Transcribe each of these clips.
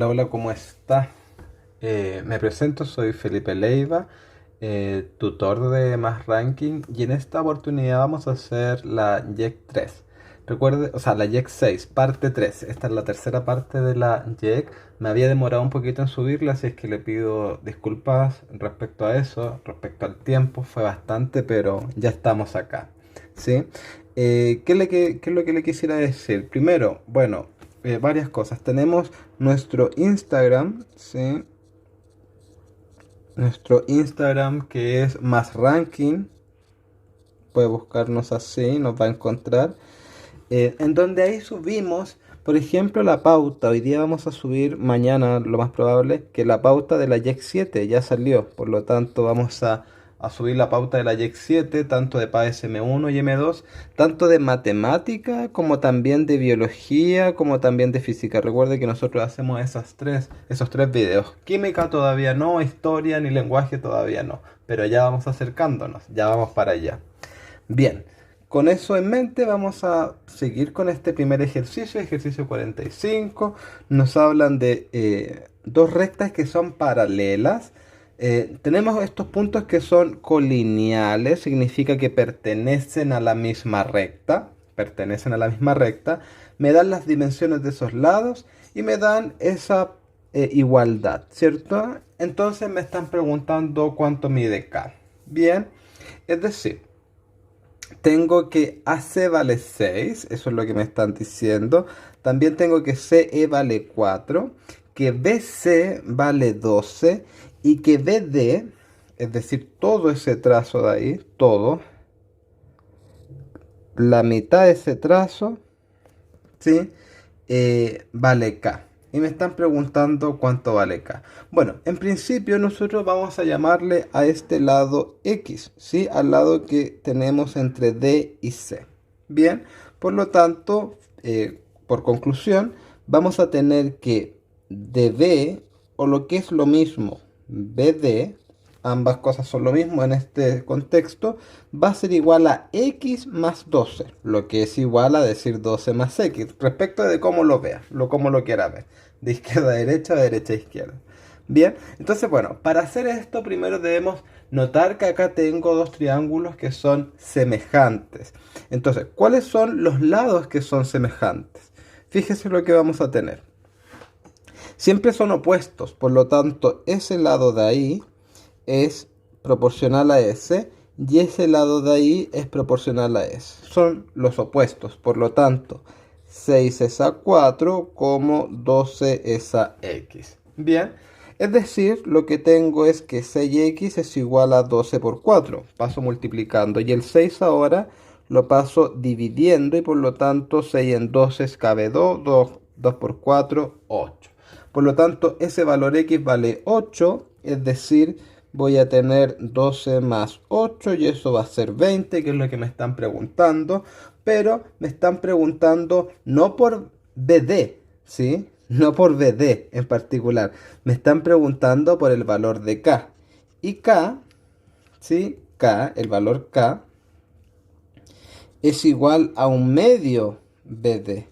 Hola, hola, ¿cómo está? Me presento, soy Felipe Leiva, tutor de Más Ranking, y en esta oportunidad vamos a hacer la YEC 3. Recuerde, o sea, la YEC 6, parte 3. Esta es la tercera parte de la YEC. Me había demorado un poquito en subirla, así es que le pido disculpas respecto a eso, respecto al tiempo, fue bastante, pero ya estamos acá. ¿Sí? ¿Qué es lo que le quisiera decir? Primero, bueno, varias cosas. Tenemos nuestro Instagram, ¿sí? Nuestro Instagram que es Más Ranking. Puede buscarnos así, nos va a encontrar. En donde ahí subimos, por ejemplo, la pauta. Hoy día vamos a subir, mañana lo más probable, que la pauta de la YEC 7 ya salió. Por lo tanto, vamos a subir la pauta de la YEC 7, tanto de PAES M1 y M2, tanto de matemática como también de biología, como también de física. Recuerde que nosotros hacemos esos tres videos. Química todavía no, historia ni lenguaje todavía no. Pero ya vamos acercándonos, ya vamos para allá. Bien, con eso en mente vamos a seguir con este primer ejercicio, ejercicio 45. Nos hablan de dos rectas que son paralelas. Tenemos estos puntos que son colineales, significa que pertenecen a la misma recta, pertenecen a la misma recta. Me dan las dimensiones de esos lados y me dan esa igualdad, ¿cierto? Entonces me están preguntando cuánto mide K. Bien, es decir, tengo que AC vale 6, eso es lo que me están diciendo. También tengo que CE vale 4, que BC vale 12 y que BD, es decir, todo ese trazo de ahí, todo, la mitad de ese trazo, ¿sí? Vale K. Y me están preguntando cuánto vale K. Bueno, en principio nosotros vamos a llamarle a este lado X, ¿sí? Al lado que tenemos entre D y C. Bien, por lo tanto, por conclusión, vamos a tener que DB, o lo que es lo mismo, BD, ambas cosas son lo mismo en este contexto, va a ser igual a x más 12, lo que es igual a decir 12 más x, respecto de cómo lo vea, cómo lo quiera ver, de izquierda a derecha, de derecha a izquierda. Bien, entonces bueno, para hacer esto primero debemos notar que acá tengo dos triángulos que son semejantes. Entonces, ¿cuáles son los lados que son semejantes? Fíjese lo que vamos a tener. Siempre son opuestos, por lo tanto, ese lado de ahí es proporcional a ese y ese lado de ahí es proporcional a ese. Son los opuestos, por lo tanto, 6 es a 4 como 12 es a x. Bien, es decir, lo que tengo es que 6x es igual a 12 por 4. Paso multiplicando y el 6 ahora lo paso dividiendo y por lo tanto 6 en 12 cabe 2, 2 por 4, 8. Por lo tanto, ese valor x vale 8, es decir, voy a tener 12 más 8 y eso va a ser 20, que es lo que me están preguntando. Pero me están preguntando no por BD, ¿sí? No por BD en particular. Me están preguntando por el valor de K. Y K, ¿sí? K, el valor K, es igual a un medio BD.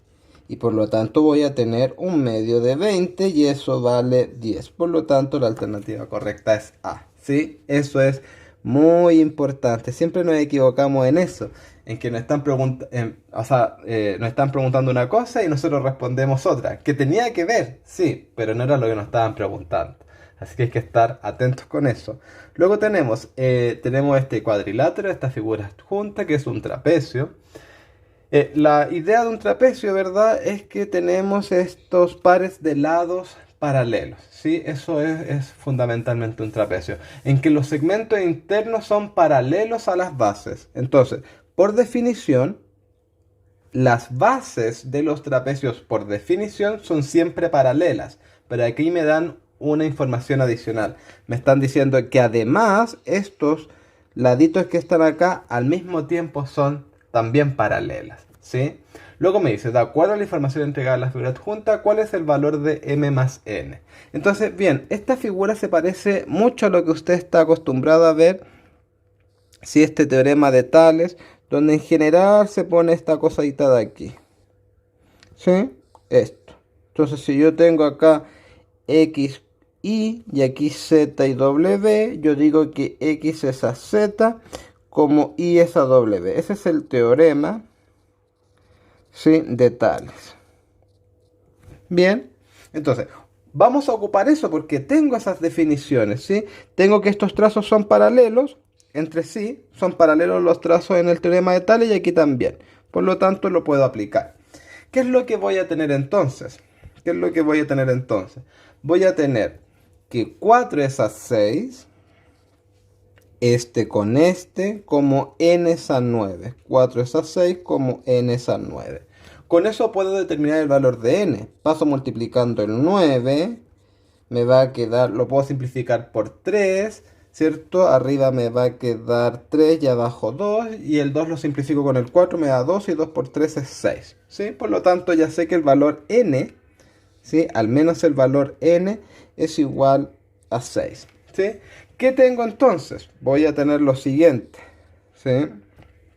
Y por lo tanto voy a tener un medio de 20 y eso vale 10. Por lo tanto, la alternativa correcta es A. ¿Sí? Eso es muy importante. Siempre nos equivocamos en eso. En que nos están, nos están preguntando una cosa y nosotros respondemos otra. Que tenía que ver, sí, pero no era lo que nos estaban preguntando. Así que hay que estar atentos con eso. Luego tenemos este cuadrilátero, esta figura adjunta, que es un trapecio. La idea de un trapecio, ¿verdad? Es que tenemos estos pares de lados paralelos, ¿sí? Eso es fundamentalmente un trapecio, en que los segmentos internos son paralelos a las bases. Entonces, por definición, las bases de los trapecios, por definición, son siempre paralelas. Pero aquí me dan una información adicional. Me están diciendo que además estos laditos que están acá al mismo tiempo son también paralelas, ¿sí? Luego me dice, de acuerdo a la información entregada en la figura adjunta, ¿cuál es el valor de m más n? Entonces, bien, esta figura se parece mucho a lo que usted está acostumbrado a ver, si este teorema de Tales, donde en general se pone esta cosadita de aquí, ¿sí? Esto. Entonces, si yo tengo acá X, y aquí Z y W. Yo digo que X es a Z como Y es a W. Ese es el teorema, ¿sí?, de Tales. Bien, entonces vamos a ocupar eso porque tengo esas definiciones, ¿sí? Tengo que estos trazos son paralelos entre sí, son paralelos los trazos en el teorema de Tales y aquí también. Por lo tanto, lo puedo aplicar. ¿Qué es lo que voy a tener entonces? ¿Qué es lo que voy a tener entonces? Voy a tener que 4 es a 6, este con este, como n es a 9. 4 es a 6 como n es a 9. Con eso puedo determinar el valor de n. Paso multiplicando el 9. Me va a quedar, lo puedo simplificar por 3, ¿cierto? Arriba me va a quedar 3 y abajo 2. Y el 2 lo simplifico con el 4, me da 2 y 2 por 3 es 6. ¿Sí? Por lo tanto, ya sé que el valor n, ¿sí?, al menos el valor n es igual a 6. ¿Sí? ¿Qué tengo entonces? Voy a tener lo siguiente, ¿sí?,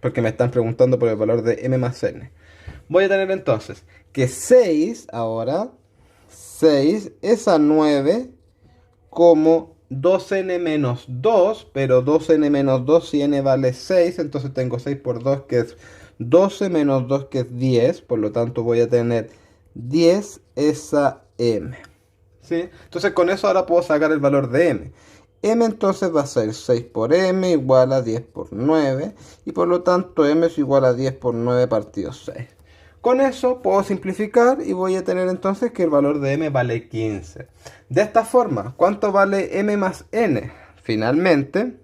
porque me están preguntando por el valor de m más n. Voy a tener entonces que 6 ahora, 6 es a 9 como 2n menos 2, pero 2n menos 2 si n vale 6, entonces tengo 6 por 2 que es 12 menos 2 que es 10, por lo tanto voy a tener 10 es a m. ¿Sí? Entonces con eso ahora puedo sacar el valor de m. M entonces va a ser 6 por m igual a 10 por 9, y por lo tanto m es igual a 10 por 9 partido 6. Con eso puedo simplificar y voy a tener entonces que el valor de m vale 15. De esta forma, ¿cuánto vale m más n? Finalmente,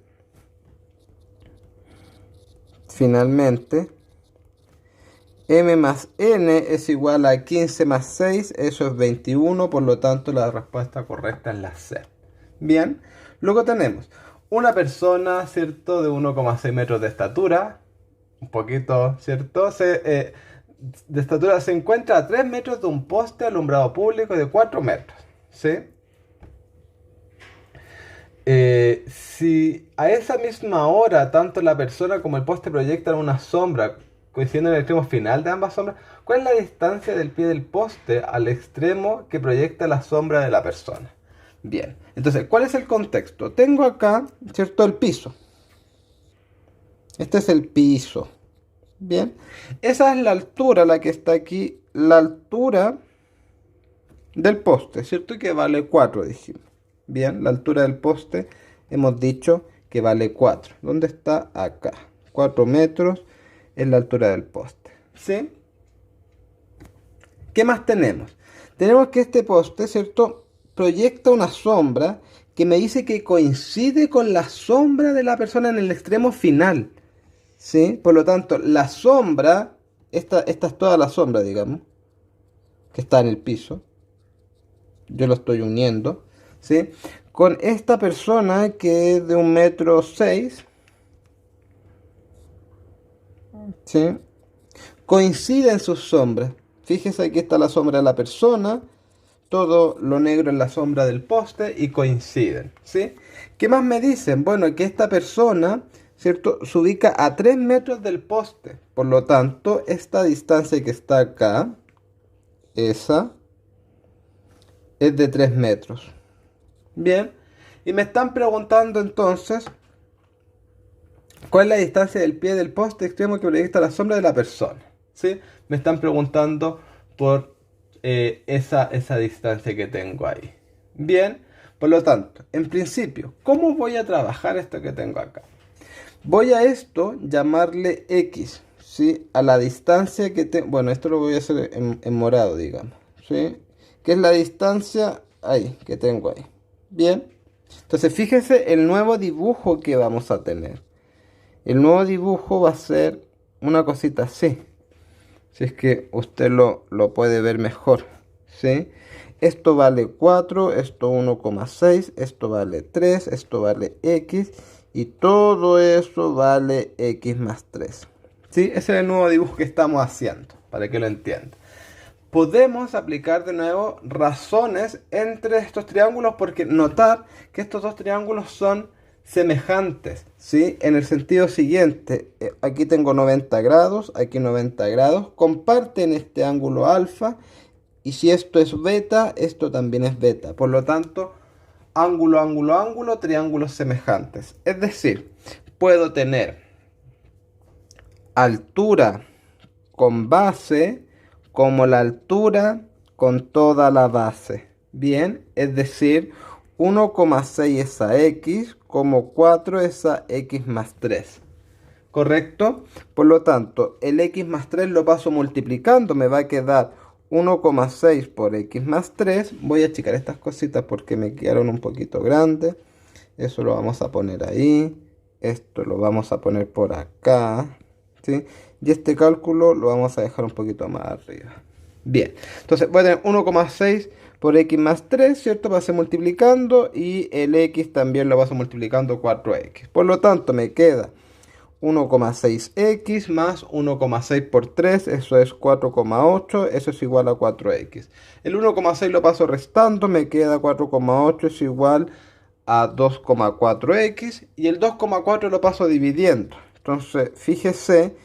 m más n es igual a 15 más 6, eso es 21, por lo tanto la respuesta correcta es la C. Bien, luego tenemos una persona, ¿cierto?, de 1,6 metros de estatura, un poquito, ¿cierto?, de estatura se encuentra a 3 metros de un poste alumbrado público de 4 metros, ¿sí? Si a esa misma hora tanto la persona como el poste proyectan una sombra coincidiendo en el extremo final de ambas sombras, ¿cuál es la distancia del pie del poste al extremo que proyecta la sombra de la persona? Bien, entonces, ¿cuál es el contexto? Tengo acá, ¿cierto?, el piso. Este es el piso. Bien, esa es la altura, la que está aquí, la altura del poste, ¿cierto? Que vale 4, dijimos. Bien, la altura del poste hemos dicho que vale 4. ¿Dónde está? Acá. 4 metros es la altura del poste. ¿Sí? ¿Qué más tenemos? Tenemos que este poste, ¿cierto?, proyecta una sombra que me dice que coincide con la sombra de la persona en el extremo final. ¿Sí? Por lo tanto, la sombra, esta es toda la sombra, digamos, que está en el piso. Yo lo estoy uniendo, ¿sí?, con esta persona que es de 1,6 m, ¿sí? Coinciden sus sombras. Fíjese, aquí está la sombra de la persona, todo lo negro en la sombra del poste y coinciden, ¿sí? ¿Qué más me dicen? Bueno, que esta persona, ¿cierto?, se ubica a 3 metros del poste. Por lo tanto, esta distancia que está acá, esa, es de 3 metros. Bien, y me están preguntando entonces, ¿cuál es la distancia del pie del poste extremo que proyecta la sombra de la persona? ¿Sí? Me están preguntando por esa distancia que tengo ahí. Bien, por lo tanto, en principio, ¿cómo voy a trabajar esto que tengo acá? Voy a esto llamarle X, ¿sí?, a la distancia que tengo. Bueno, esto lo voy a hacer en morado, digamos, ¿sí?, que es la distancia ahí, que tengo ahí. Bien, entonces fíjese el nuevo dibujo que vamos a tener. El nuevo dibujo va a ser una cosita así, si es que usted lo puede ver mejor, ¿sí? Esto vale 4, esto 1,6, esto vale 3, esto vale X, y todo eso vale X más 3. ¿Sí? Ese es el nuevo dibujo que estamos haciendo, para que lo entienda. Podemos aplicar de nuevo razones entre estos triángulos, porque notar que estos dos triángulos son semejantes, ¿sí? En el sentido siguiente, aquí tengo 90 grados, aquí 90 grados, comparten este ángulo alfa, Y si esto es beta, esto también es beta. Por lo tanto, ángulo, ángulo, ángulo, triángulos semejantes. Es decir, puedo tener altura con base como la altura con toda la base. Bien, es decir, 1,6 es a x, como 4 es a x más 3. ¿Correcto? Por lo tanto, el x más 3 lo paso multiplicando, me va a quedar 1,6 por x más 3. Voy a achicar estas cositas porque me quedaron un poquito grandes. Eso lo vamos a poner ahí. Esto lo vamos a poner por acá. ¿Sí? Y este cálculo lo vamos a dejar un poquito más arriba. Bien, entonces voy a tener 1,6 por x más 3, ¿cierto? Va a ser multiplicando y el x también lo vas a multiplicando 4x. Por lo tanto, me queda 1,6x más 1,6 por 3, eso es 4,8, eso es igual a 4x. El 1,6 lo paso restando, me queda 4,8 es igual a 2,4x y el 2,4 lo paso dividiendo. Entonces, fíjese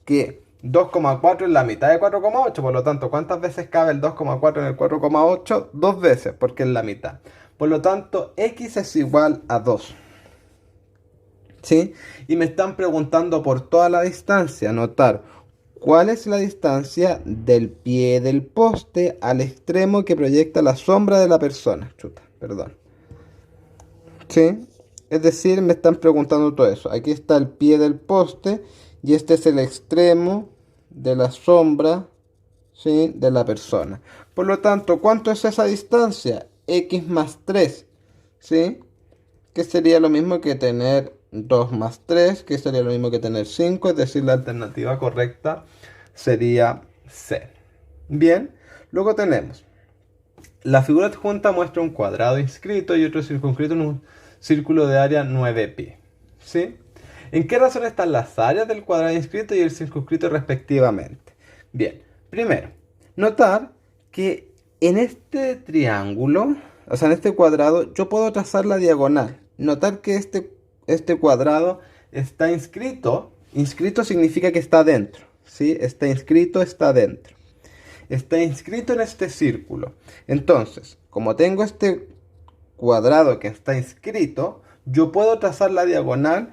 que 2,4 es la mitad de 4,8, por lo tanto, ¿cuántas veces cabe el 2,4 en el 4,8? Dos veces, porque es la mitad. Por lo tanto, x es igual a 2. ¿Sí? Y me están preguntando por toda la distancia. Notar cuál es la distancia del pie del poste al extremo que proyecta la sombra de la persona. Chuta, perdón. ¿Sí? Es decir, me están preguntando todo eso. Aquí está el pie del poste y este es el extremo de la sombra, ¿sí?, de la persona. Por lo tanto, ¿cuánto es esa distancia? X más 3, ¿sí? Que sería lo mismo que tener 2 más 3, que sería lo mismo que tener 5, es decir, la alternativa correcta sería C. Bien, luego tenemos, la figura adjunta muestra un cuadrado inscrito y otro circunscrito en un círculo de área 9pi, ¿sí? ¿En qué razón están las áreas del cuadrado inscrito y el circunscrito respectivamente? Bien, primero, notar que en este triángulo, o sea, en este cuadrado, yo puedo trazar la diagonal. Notar que este cuadrado está inscrito. Inscrito significa que está dentro, ¿sí? Está inscrito, está dentro. Está inscrito en este círculo. Entonces, como tengo este cuadrado que está inscrito, yo puedo trazar la diagonal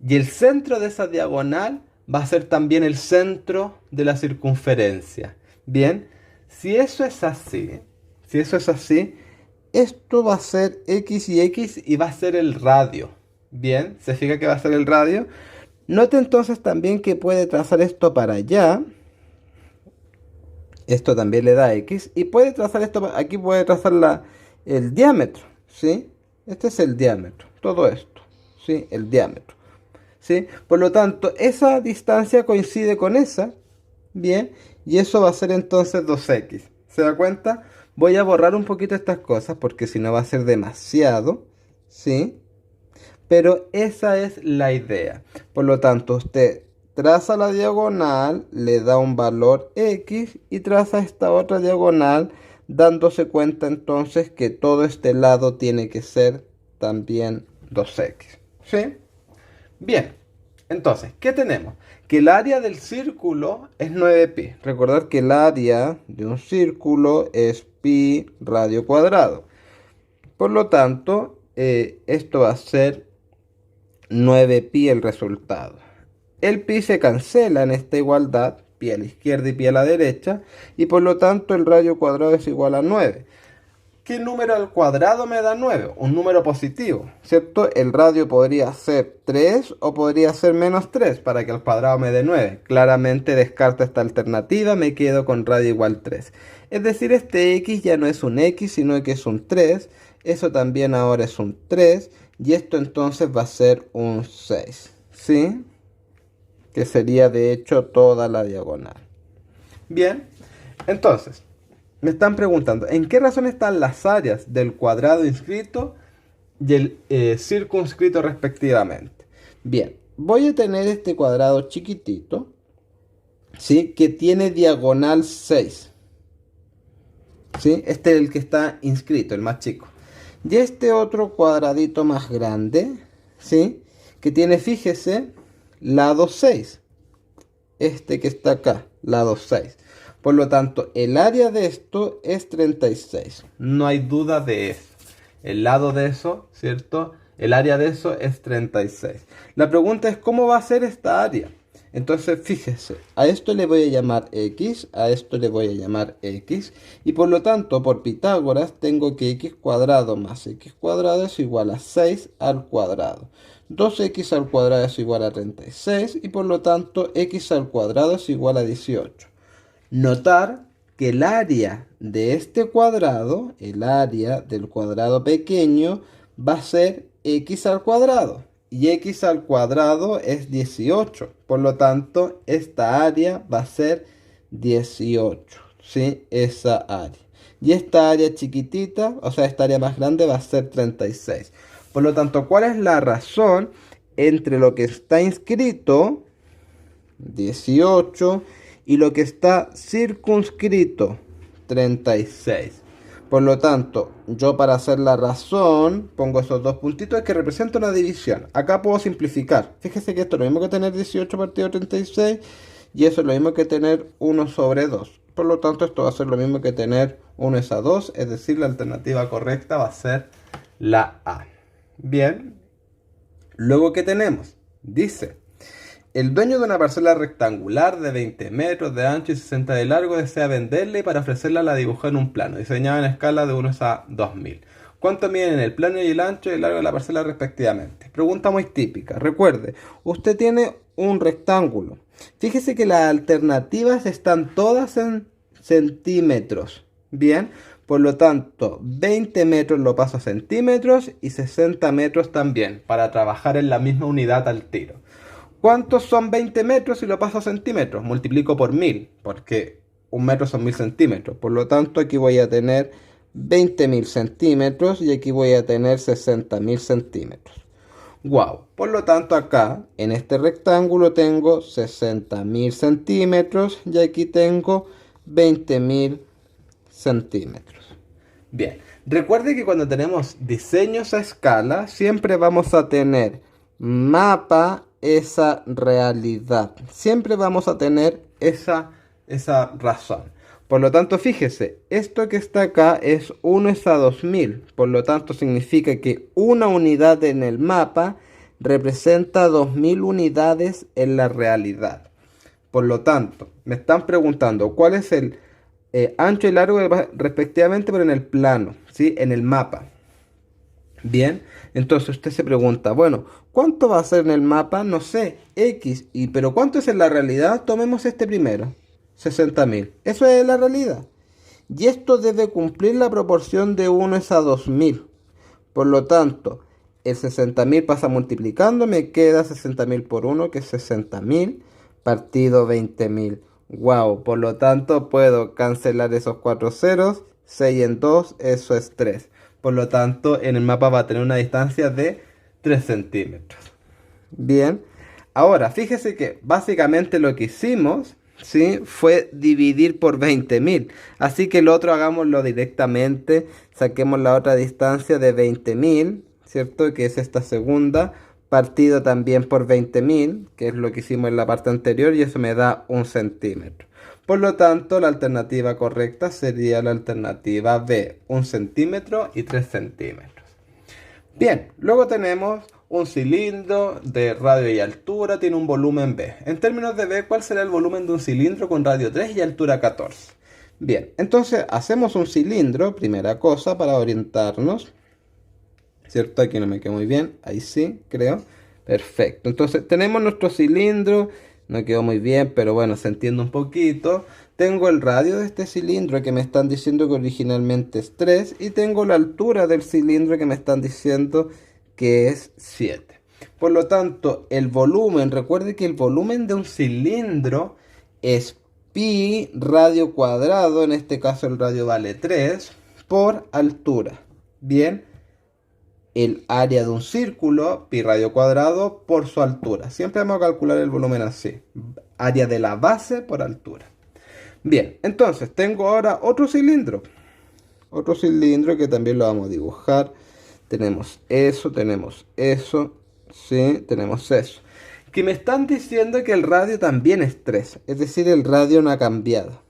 y el centro de esa diagonal va a ser también el centro de la circunferencia. Bien, si eso es así, esto va a ser x y va a ser el radio. Bien, ¿se fija que va a ser el radio? Note entonces también que puede trazar esto para allá. Esto también le da x. Y puede trazar esto, aquí puede trazar el diámetro, ¿sí? Este es el diámetro, todo esto, ¿sí? El diámetro, ¿sí? Por lo tanto, esa distancia coincide con esa, ¿bien? Y eso va a ser entonces 2x. ¿Se da cuenta? Voy a borrar un poquito estas cosas porque si no va a ser demasiado, ¿sí? Pero esa es la idea. Por lo tanto, usted traza la diagonal, le da un valor x y traza esta otra diagonal, dándose cuenta entonces que todo este lado tiene que ser también 2x. ¿Sí? Bien, entonces, ¿qué tenemos? Que el área del círculo es 9pi. Recordar que el área de un círculo es pi radio cuadrado. Por lo tanto, esto va a ser 9pi el resultado. El pi se cancela en esta igualdad, pi a la izquierda y pi a la derecha, y por lo tanto el radio cuadrado es igual a 9. ¿Qué número al cuadrado me da 9? Un número positivo, ¿cierto? El radio podría ser 3 o podría ser menos 3 para que al cuadrado me dé 9. Claramente descarto esta alternativa, me quedo con radio igual 3. Es decir, este x ya no es un x, sino que es un 3. Eso también ahora es un 3. Y esto entonces va a ser un 6, ¿sí? Que sería de hecho toda la diagonal. Bien, entonces, me están preguntando, ¿en qué razón están las áreas del cuadrado inscrito y el circunscrito respectivamente? Bien, voy a tener este cuadrado chiquitito, ¿sí? Que tiene diagonal 6. ¿Sí? Este es el que está inscrito, el más chico. Y este otro cuadradito más grande, ¿sí? Que tiene, fíjese, lado 6. Este que está acá, lado 6. Por lo tanto, el área de esto es 36. No hay duda de eso. El lado de eso, ¿cierto? El área de eso es 36. La pregunta es, ¿cómo va a ser esta área? Entonces, fíjese, a esto le voy a llamar x, a esto le voy a llamar x, y por lo tanto, por Pitágoras, tengo que x cuadrado más x cuadrado es igual a 6 al cuadrado. 2x al cuadrado es igual a 36, y por lo tanto, x al cuadrado es igual a 18. Notar que el área de este cuadrado, el área del cuadrado pequeño, va a ser x al cuadrado. Y x al cuadrado es 18. Por lo tanto, esta área va a ser 18. ¿Sí? Esa área. Y esta área chiquitita, o sea, esta área más grande va a ser 36. Por lo tanto, ¿cuál es la razón entre lo que está inscrito, 18, y lo que está circunscrito, 36? Por lo tanto, yo para hacer la razón pongo esos dos puntitos que representan una división. Acá puedo simplificar. Fíjese que esto es lo mismo que tener 18 partido 36 y eso es lo mismo que tener 1 sobre 2. Por lo tanto, esto va a ser lo mismo que tener 1 es a 2, es decir, la alternativa correcta va a ser la A. Bien. Luego, ¿qué tenemos? Dice: el dueño de una parcela rectangular de 20 metros de ancho y 60 de largo desea venderla y para ofrecerla la dibujó en un plano, diseñado en escala de 1 a 2000. ¿Cuánto miden el plano y el ancho y el largo de la parcela respectivamente? Pregunta muy típica. Recuerde, usted tiene un rectángulo. Fíjese que las alternativas están todas en centímetros. Bien, por lo tanto, 20 metros lo paso a centímetros y 60 metros también, para trabajar en la misma unidad al tiro. ¿Cuántos son 20 metros si lo paso a centímetros? Multiplico por 1000, porque un metro son 1000 centímetros. Por lo tanto, aquí voy a tener 20.000 centímetros y aquí voy a tener 60.000 centímetros. Wow. Por lo tanto, acá en este rectángulo tengo 60.000 centímetros y aquí tengo 20.000 centímetros. Bien. Recuerde que cuando tenemos diseños a escala, siempre vamos a tener mapa esa realidad. Siempre vamos a tener esa razón. Por lo tanto, fíjese, esto que está acá es 1 es a 2000. Por lo tanto, significa que una unidad en el mapa representa 2000 unidades en la realidad. Por lo tanto, me están preguntando cuál es el ancho y largo respectivamente, pero en el plano, ¿sí? En el mapa. Bien, entonces usted se pregunta, bueno, ¿cuánto va a ser en el mapa? No sé, X, pero ¿cuánto es en la realidad? Tomemos este primero, 60.000. Eso es la realidad. Y esto debe cumplir la proporción de 1 es a 2000. Por lo tanto, el 60.000 pasa multiplicando, me queda 60.000 por 1, que es 60.000, partido 20.000. Wow, por lo tanto puedo cancelar esos 4 ceros, 6 en 2, eso es 3. Por lo tanto, en el mapa va a tener una distancia de 3 centímetros. Bien. Ahora, fíjese que básicamente lo que hicimos, ¿sí?, fue dividir por 20.000. Así que el otro hagámoslo directamente. Saquemos la otra distancia de 20.000, ¿cierto? Que es esta segunda. Partido también por 20.000, que es lo que hicimos en la parte anterior. Y eso me da 1 centímetro. Por lo tanto, la alternativa correcta sería la alternativa B, 1 centímetro y 3 centímetros. Bien, luego tenemos un cilindro de radio y altura, tiene un volumen B. En términos de B, ¿cuál será el volumen de un cilindro con radio 3 y altura 14? Bien, entonces hacemos un cilindro, primera cosa, para orientarnos. ¿Cierto? Aquí no me quedó muy bien, ahí sí, creo. Perfecto, entonces tenemos nuestro cilindro. No quedó muy bien, pero bueno, se entiende un poquito. Tengo el radio de este cilindro que me están diciendo que originalmente es 3. Y tengo la altura del cilindro que me están diciendo que es 7. Por lo tanto, el volumen, recuerde que el volumen de un cilindro es pi radio cuadrado. En este caso el radio vale 3 por altura. Bien. El área de un círculo, pi radio cuadrado, por su altura. Siempre vamos a calcular el volumen así. Área de la base por altura. Bien, entonces tengo ahora otro cilindro. Otro cilindro que también lo vamos a dibujar. Tenemos eso, sí, tenemos eso. Que me están diciendo que el radio también es 3. Es decir, el radio no ha cambiado.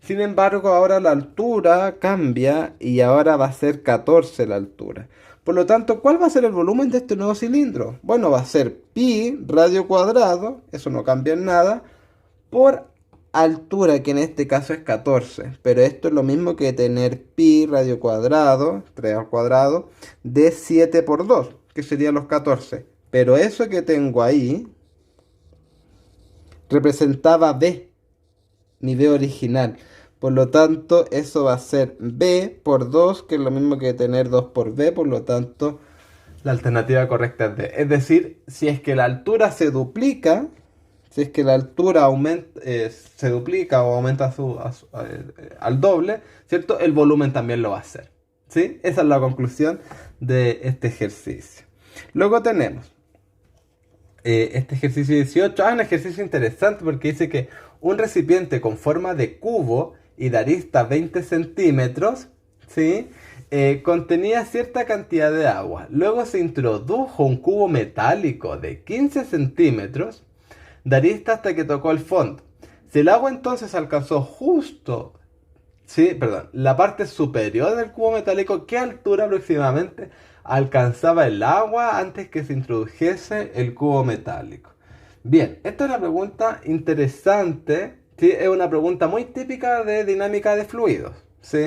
Sin embargo, ahora la altura cambia y ahora va a ser 14 la altura. Por lo tanto, ¿cuál va a ser el volumen de este nuevo cilindro? Bueno, va a ser pi radio cuadrado, eso no cambia en nada, por altura, que en este caso es 14. Pero esto es lo mismo que tener pi radio cuadrado, 3 al cuadrado, de 7 por 2, que serían los 14. Pero eso que tengo ahí representaba b, mi b original. Por lo tanto, eso va a ser b por 2, que es lo mismo que tener 2 por b. Por lo tanto, la alternativa correcta es d. Es decir, si es que la altura se duplica, si es que la altura aumenta, se duplica o aumenta al doble, ¿cierto? El volumen también lo va a hacer. ¿Sí? Esa es la conclusión de este ejercicio. Luego tenemos este ejercicio 18. Un ejercicio interesante porque dice que un recipiente con forma de cubo y de arista 20 centímetros, ¿sí? Contenía cierta cantidad de agua. Luego se introdujo un cubo metálico de 15 centímetros de arista hasta que tocó el fondo. Si el agua entonces alcanzó justo, sí, perdón, la parte superior del cubo metálico, ¿qué altura aproximadamente alcanzaba el agua antes que se introdujese el cubo metálico? Bien, esta es una pregunta interesante, ¿sí? Es una pregunta muy típica de dinámica de fluidos, ¿sí?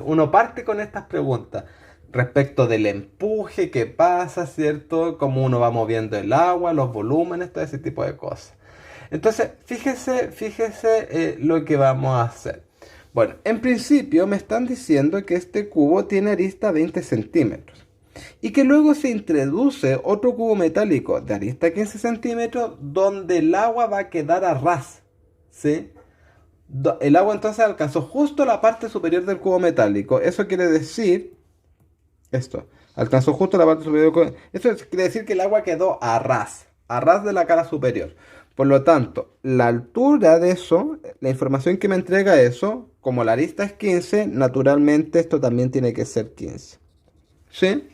Uno parte con estas preguntas respecto del empuje que pasa, ¿cierto? Cómo uno va moviendo el agua, los volúmenes, todo ese tipo de cosas. Entonces, fíjese lo que vamos a hacer. Bueno, en principio me están diciendo que este cubo tiene arista 20 centímetros y que luego se introduce otro cubo metálico de arista 15 centímetros donde el agua va a quedar a ras, ¿sí? El agua entonces alcanzó justo la parte superior del cubo metálico. Eso quiere decir esto. Alcanzó justo la parte superior. Eso quiere decir que el agua quedó a ras de la cara superior. Por lo tanto, la altura de eso, la información que me entrega eso, como la arista es 15, naturalmente esto también tiene que ser 15. ¿Sí?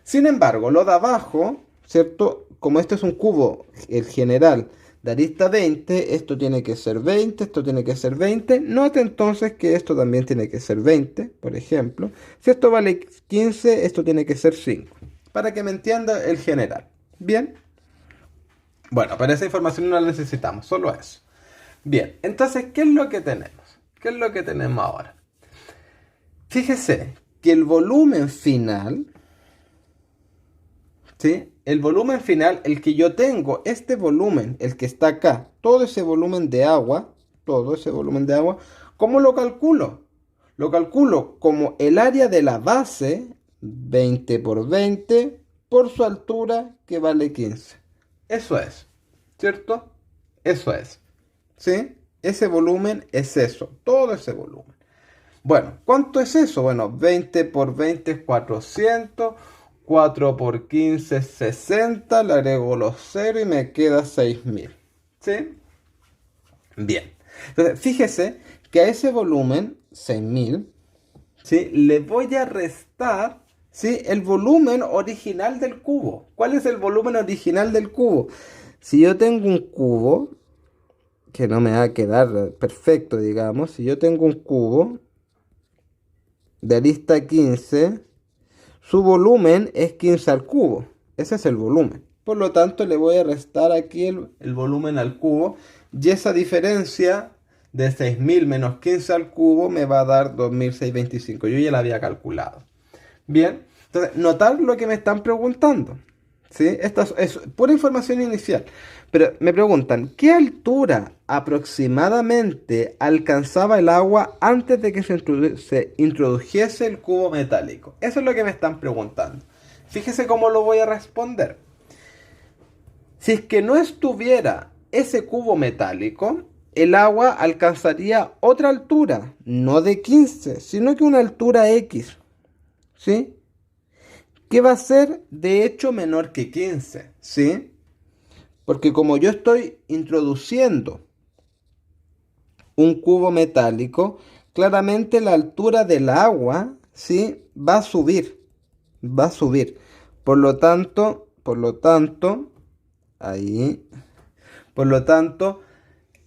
Sin embargo, lo de abajo, ¿cierto? Como este es un cubo, el general de arista 20, esto tiene que ser 20, esto tiene que ser 20. Note entonces que esto también tiene que ser 20, por ejemplo. Si esto vale 15, esto tiene que ser 5. Para que me entienda el general. ¿Bien? Bueno, para esa información no la necesitamos, solo eso. Bien, entonces, ¿qué es lo que tenemos? ¿Qué es lo que tenemos ahora? Fíjese que el volumen final, ¿sí? El volumen final, el que yo tengo, este volumen, el que está acá, todo ese volumen de agua, ¿cómo lo calculo? Lo calculo como el área de la base, 20 por 20, por su altura, que vale 15. Eso es, ¿cierto? Eso es, ¿sí? Ese volumen es eso, todo ese volumen. Bueno, ¿cuánto es eso? Bueno, 20 por 20 es 400, 4 por 15 es 60, le agrego los 0 y me queda 6000, ¿sí? Bien, entonces fíjese que a ese volumen, 6000, ¿sí? Le voy a restar, ¿sí? El volumen original del cubo. ¿Cuál es el volumen original del cubo? Si yo tengo un cubo, que no me va a quedar perfecto, digamos, si yo tengo un cubo de arista 15, su volumen es 15 al cubo. Ese es el volumen. Por lo tanto, le voy a restar aquí el volumen al cubo. Y esa diferencia de 6000 menos 15 al cubo me va a dar 2625. Yo ya la había calculado. Bien, entonces, notar lo que me están preguntando. ¿Sí? Esta es pura información inicial. Pero me preguntan, ¿qué altura aproximadamente alcanzaba el agua antes de que se introdujese el cubo metálico? Eso es lo que me están preguntando. Fíjese cómo lo voy a responder. Si es que no estuviera ese cubo metálico, el agua alcanzaría otra altura, no de 15, sino que una altura X. ¿Sí? Que va a ser de hecho menor que 15, ¿sí? Porque como yo estoy introduciendo un cubo metálico, claramente la altura del agua, ¿sí? Va a subir, va a subir. Por lo tanto, ahí, por lo tanto,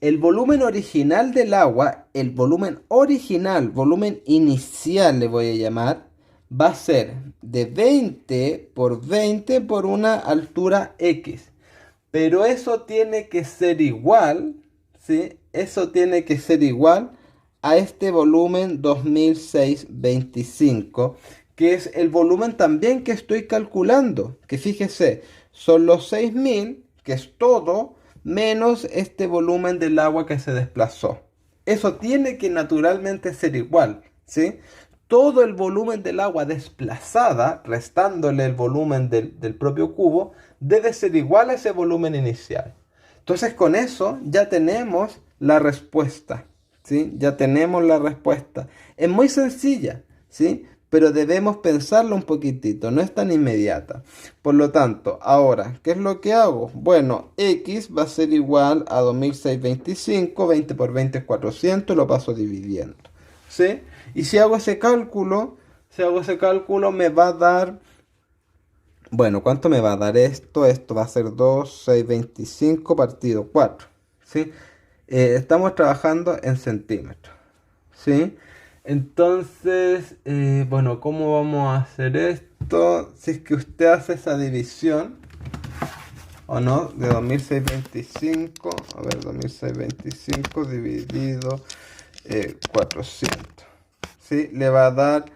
el volumen original del agua, el volumen original, volumen inicial le voy a llamar, va a ser de 20 por 20 por una altura X. Pero eso tiene que ser igual, ¿sí? Eso tiene que ser igual a este volumen 2625, que es el volumen también que estoy calculando. Que fíjese, son los 6000, que es todo, menos este volumen del agua que se desplazó. Eso tiene que naturalmente ser igual, ¿sí? Todo el volumen del agua desplazada, restándole el volumen del propio cubo, debe ser igual a ese volumen inicial. Entonces con eso ya tenemos la respuesta, ¿sí? Ya tenemos la respuesta. Es muy sencilla, ¿sí? Pero debemos pensarlo un poquitito, no es tan inmediata. Por lo tanto, ahora, ¿qué es lo que hago? Bueno, X va a ser igual a 2625, 20 por 20 es 400, lo paso dividiendo, ¿sí? Y si hago ese cálculo, me va a dar, bueno, ¿cuánto me va a dar esto? Esto va a ser 2625 partido 4, ¿sí? Estamos trabajando en centímetros, ¿sí? Entonces, bueno, ¿cómo vamos a hacer esto? Si es que usted hace esa división, ¿o no? De 2625, a ver, 2625 dividido 400, ¿sí? Le va a dar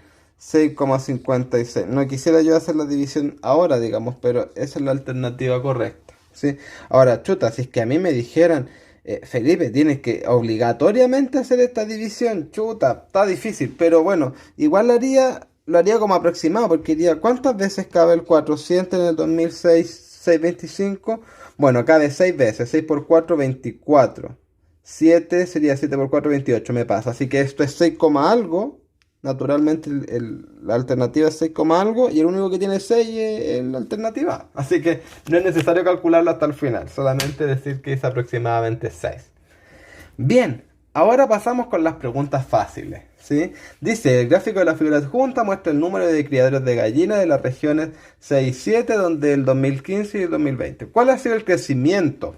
6,56. No quisiera yo hacer la división ahora, digamos, pero esa es la alternativa correcta, ¿sí? Ahora, chuta, si es que a mí me dijeran, Felipe, tienes que obligatoriamente hacer esta división, chuta, está difícil, pero bueno, igual lo haría como aproximado, porque diría, ¿cuántas veces cabe el 400 en el 2625? Bueno, cabe 6 veces, 6 por 4, 24. 7 sería 7 por 4, 28, me pasa. Así que esto es 6, algo. Naturalmente la alternativa es 6, algo. Y el único que tiene 6 es la alternativa. Así que no es necesario calcularlo hasta el final. Solamente decir que es aproximadamente 6. Bien, ahora pasamos con las preguntas fáciles, ¿sí? Dice, el gráfico de la figura adjunta muestra el número de criaderos de gallinas de las regiones 6 y 7, donde el 2015 y el 2020. ¿Cuál ha sido el crecimiento?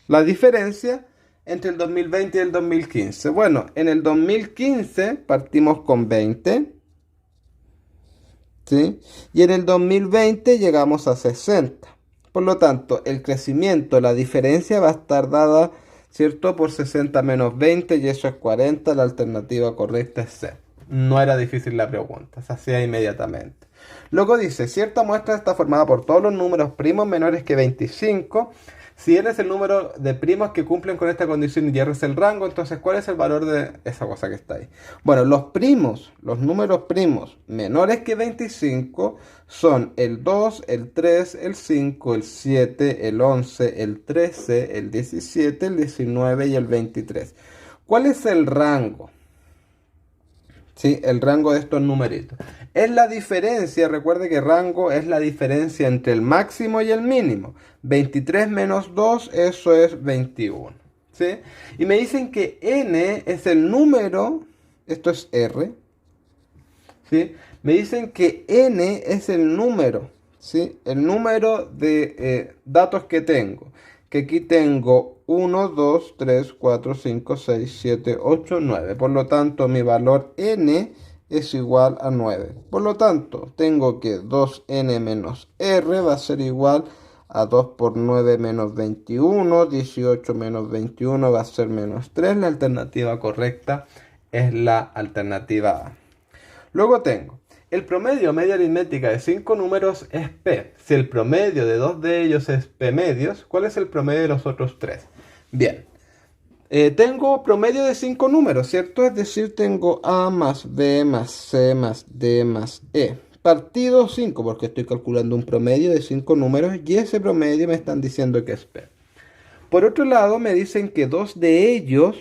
La diferencia entre el 2020 y el 2015. Bueno, en el 2015 partimos con 20, ¿sí? Y en el 2020 llegamos a 60. Por lo tanto, el crecimiento, la diferencia va a estar dada, ¿cierto? Por 60 menos 20 y eso es 40. La alternativa correcta es C. No era difícil la pregunta, se hacía inmediatamente. Luego dice, cierta muestra está formada por todos los números primos menores que 25. Si n es el número de primos que cumplen con esta condición y r es el rango, entonces ¿cuál es el valor de esa cosa que está ahí? Bueno, los números primos menores que 25 son el 2, el 3, el 5, el 7, el 11, el 13, el 17, el 19 y el 23. ¿Cuál es el rango? ¿Sí? El rango de estos numeritos. Es la diferencia, recuerde que rango es la diferencia entre el máximo y el mínimo. 23 menos 2, eso es 21. ¿Sí? Y me dicen que n es el número, esto es r. ¿Sí? Me dicen que n es el número, ¿sí? El número de datos que tengo. Que aquí tengo 1, 2, 3, 4, 5, 6, 7, 8, 9. Por lo tanto, mi valor n es igual a 9. Por lo tanto, tengo que 2n menos r va a ser igual a 2 por 9 menos 21. 18 menos 21 va a ser menos 3. La alternativa correcta es la alternativa A. Luego tengo el promedio media aritmética de 5 números es P. Si el promedio de 2 de ellos es P medios, ¿cuál es el promedio de los otros 3? Bien, tengo promedio de 5 números, ¿cierto? Es decir, tengo A más B más C más D más E. Partido 5, porque estoy calculando un promedio de 5 números y ese promedio me están diciendo que es P. Por otro lado, me dicen que 2 de ellos,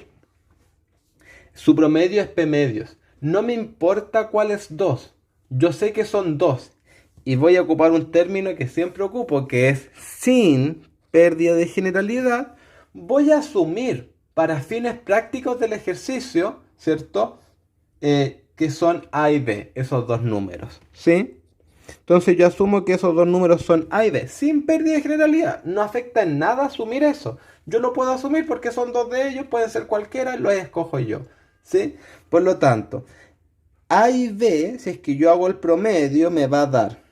su promedio es P medios. No me importa cuál es 2. Yo sé que son 2 y voy a ocupar un término que siempre ocupo, que es sin pérdida de generalidad. Voy a asumir para fines prácticos del ejercicio, ¿cierto? Que son A y B, esos dos números, ¿sí? Entonces yo asumo que esos dos números son A y B, sin pérdida de generalidad. No afecta en nada asumir eso. Yo lo puedo asumir porque son dos de ellos, pueden ser cualquiera, lo escojo yo. ¿Sí? Por lo tanto, A y B, si es que yo hago el promedio, me va a dar.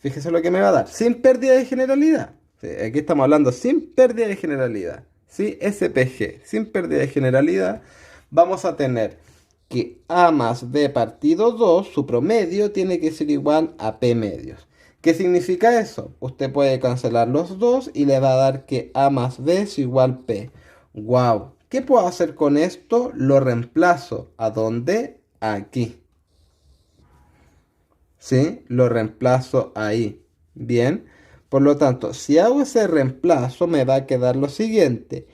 Fíjese lo que me va a dar. Sin pérdida de generalidad. Sí, aquí estamos hablando sin pérdida de generalidad. ¿Sí? SPG, sin pérdida de generalidad. Vamos a tener que A más B partido 2, su promedio tiene que ser igual a P medios. ¿Qué significa eso? Usted puede cancelar los dos y le va a dar que A más B es igual P. ¡Wow! ¿Qué puedo hacer con esto? Lo reemplazo. ¿A dónde? Aquí. ¿Sí? Lo reemplazo ahí. Bien. Por lo tanto, si hago ese reemplazo, me va a quedar lo siguiente.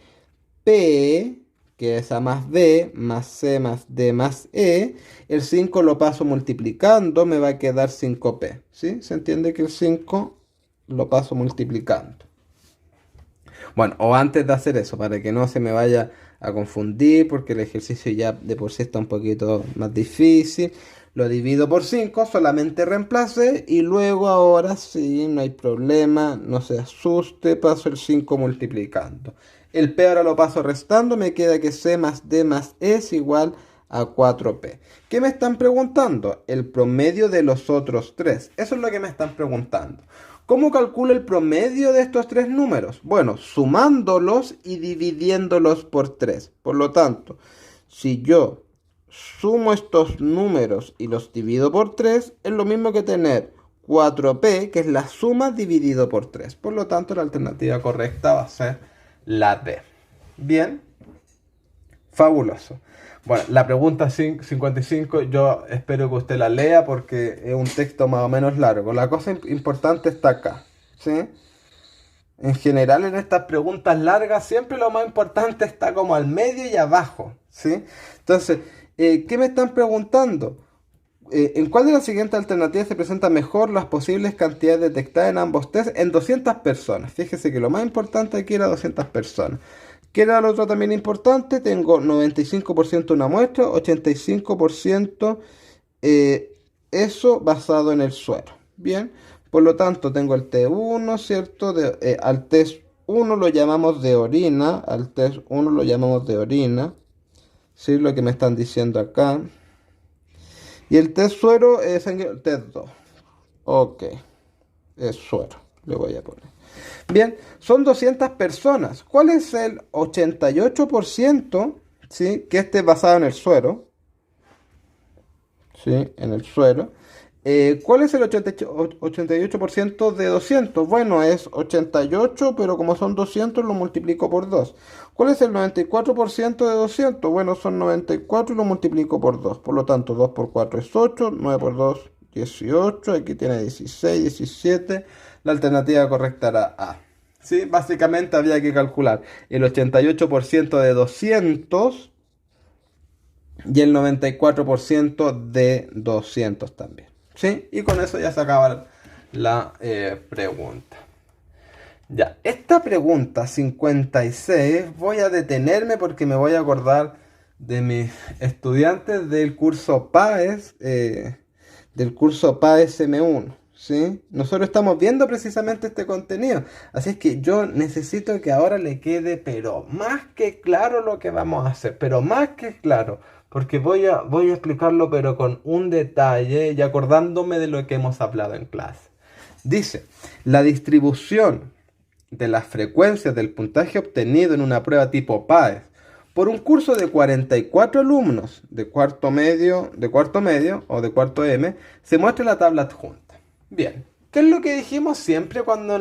P, que es A más B, más C más D más E. El 5 lo paso multiplicando, me va a quedar 5P. ¿Sí? ¿Se entiende que el 5 lo paso multiplicando? Bueno, o antes de hacer eso, para que no se me vaya a confundir, porque el ejercicio ya de por sí está un poquito más difícil. Lo divido por 5, solamente reemplace y luego ahora sí, no hay problema, no se asuste, paso el 5 multiplicando. El P ahora lo paso restando, me queda que C más D más E es igual a 4P. ¿Qué me están preguntando? El promedio de los otros tres. Eso es lo que me están preguntando. ¿Cómo calculo el promedio de estos tres números? Bueno, sumándolos y dividiéndolos por 3. Por lo tanto, si yo sumo estos números y los divido por 3, es lo mismo que tener 4P, que es la suma dividido por 3. Por lo tanto, la alternativa correcta va a ser la D. Bien, fabuloso. Bueno, la pregunta 55 yo espero que usted la lea porque es un texto más o menos largo. La cosa importante está acá, ¿sí? En general en estas preguntas largas siempre lo más importante está como al medio y abajo, ¿sí? Entonces, ¿qué me están preguntando? ¿En cuál de las siguientes alternativas se presentan mejor las posibles cantidades detectadas en ambos test en 200 personas? Fíjese que lo más importante aquí era 200 personas. ¿Qué era lo otro también importante? Tengo 95% una muestra, 85% eso basado en el suero. Bien, por lo tanto tengo el T1, ¿cierto? Al test 1 lo llamamos de orina, al test 1 lo llamamos de orina, ¿sí? Lo que me están diciendo acá. Y el test suero es test 2. Ok, es suero, le voy a poner. Bien, son 200 personas. ¿Cuál es el 88%? ¿Sí? Que esté basado en el suero. ¿Sí? En el suero. ¿Cuál es el 88% de 200? Bueno, es 88, pero como son 200 lo multiplico por 2. ¿Cuál es el 94% de 200? Bueno, son 94 y lo multiplico por 2. Por lo tanto, 2 por 4 es 8, 9 por 2, 18. Aquí tiene 16, 17. La alternativa correcta era A. ¿Sí? Básicamente había que calcular el 88% de 200 y el 94% de 200 también. ¿Sí? Y con eso ya se acaba la pregunta. Ya, esta pregunta 56 voy a detenerme porque me voy a acordar de mis estudiantes del curso PAES, M1. ¿Sí? Nosotros estamos viendo precisamente este contenido. Así es que yo necesito que ahora le quede, pero más que claro lo que vamos a hacer. Pero más que claro. Porque voy a explicarlo, pero con un detalle y acordándome de lo que hemos hablado en clase. Dice, la distribución de las frecuencias del puntaje obtenido en una prueba tipo PAES por un curso de 44 alumnos de cuarto medio o de cuarto M, se muestra en la tabla adjunta. Bien, ¿qué es lo que dijimos siempre cuando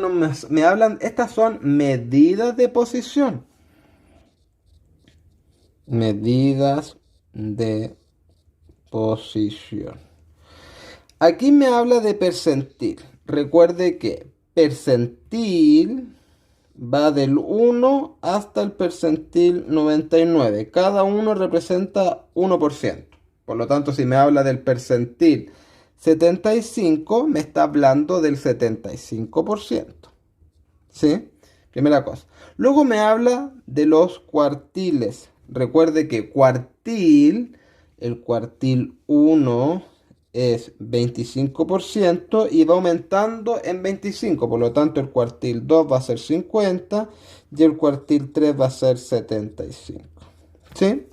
me hablan? Estas son medidas de posición. Medidas de posición. Aquí me habla de percentil. Recuerde que percentil va del 1 hasta el percentil 99. Cada uno representa 1%. Por lo tanto, si me habla del percentil 75, me está hablando del 75%. ¿Sí? Primera cosa. Luego me habla de los cuartiles. Recuerde que el cuartil 1 es 25% y va aumentando en 25. Por lo tanto, el cuartil 2 va a ser 50 y el cuartil 3 va a ser 75. ¿Sí?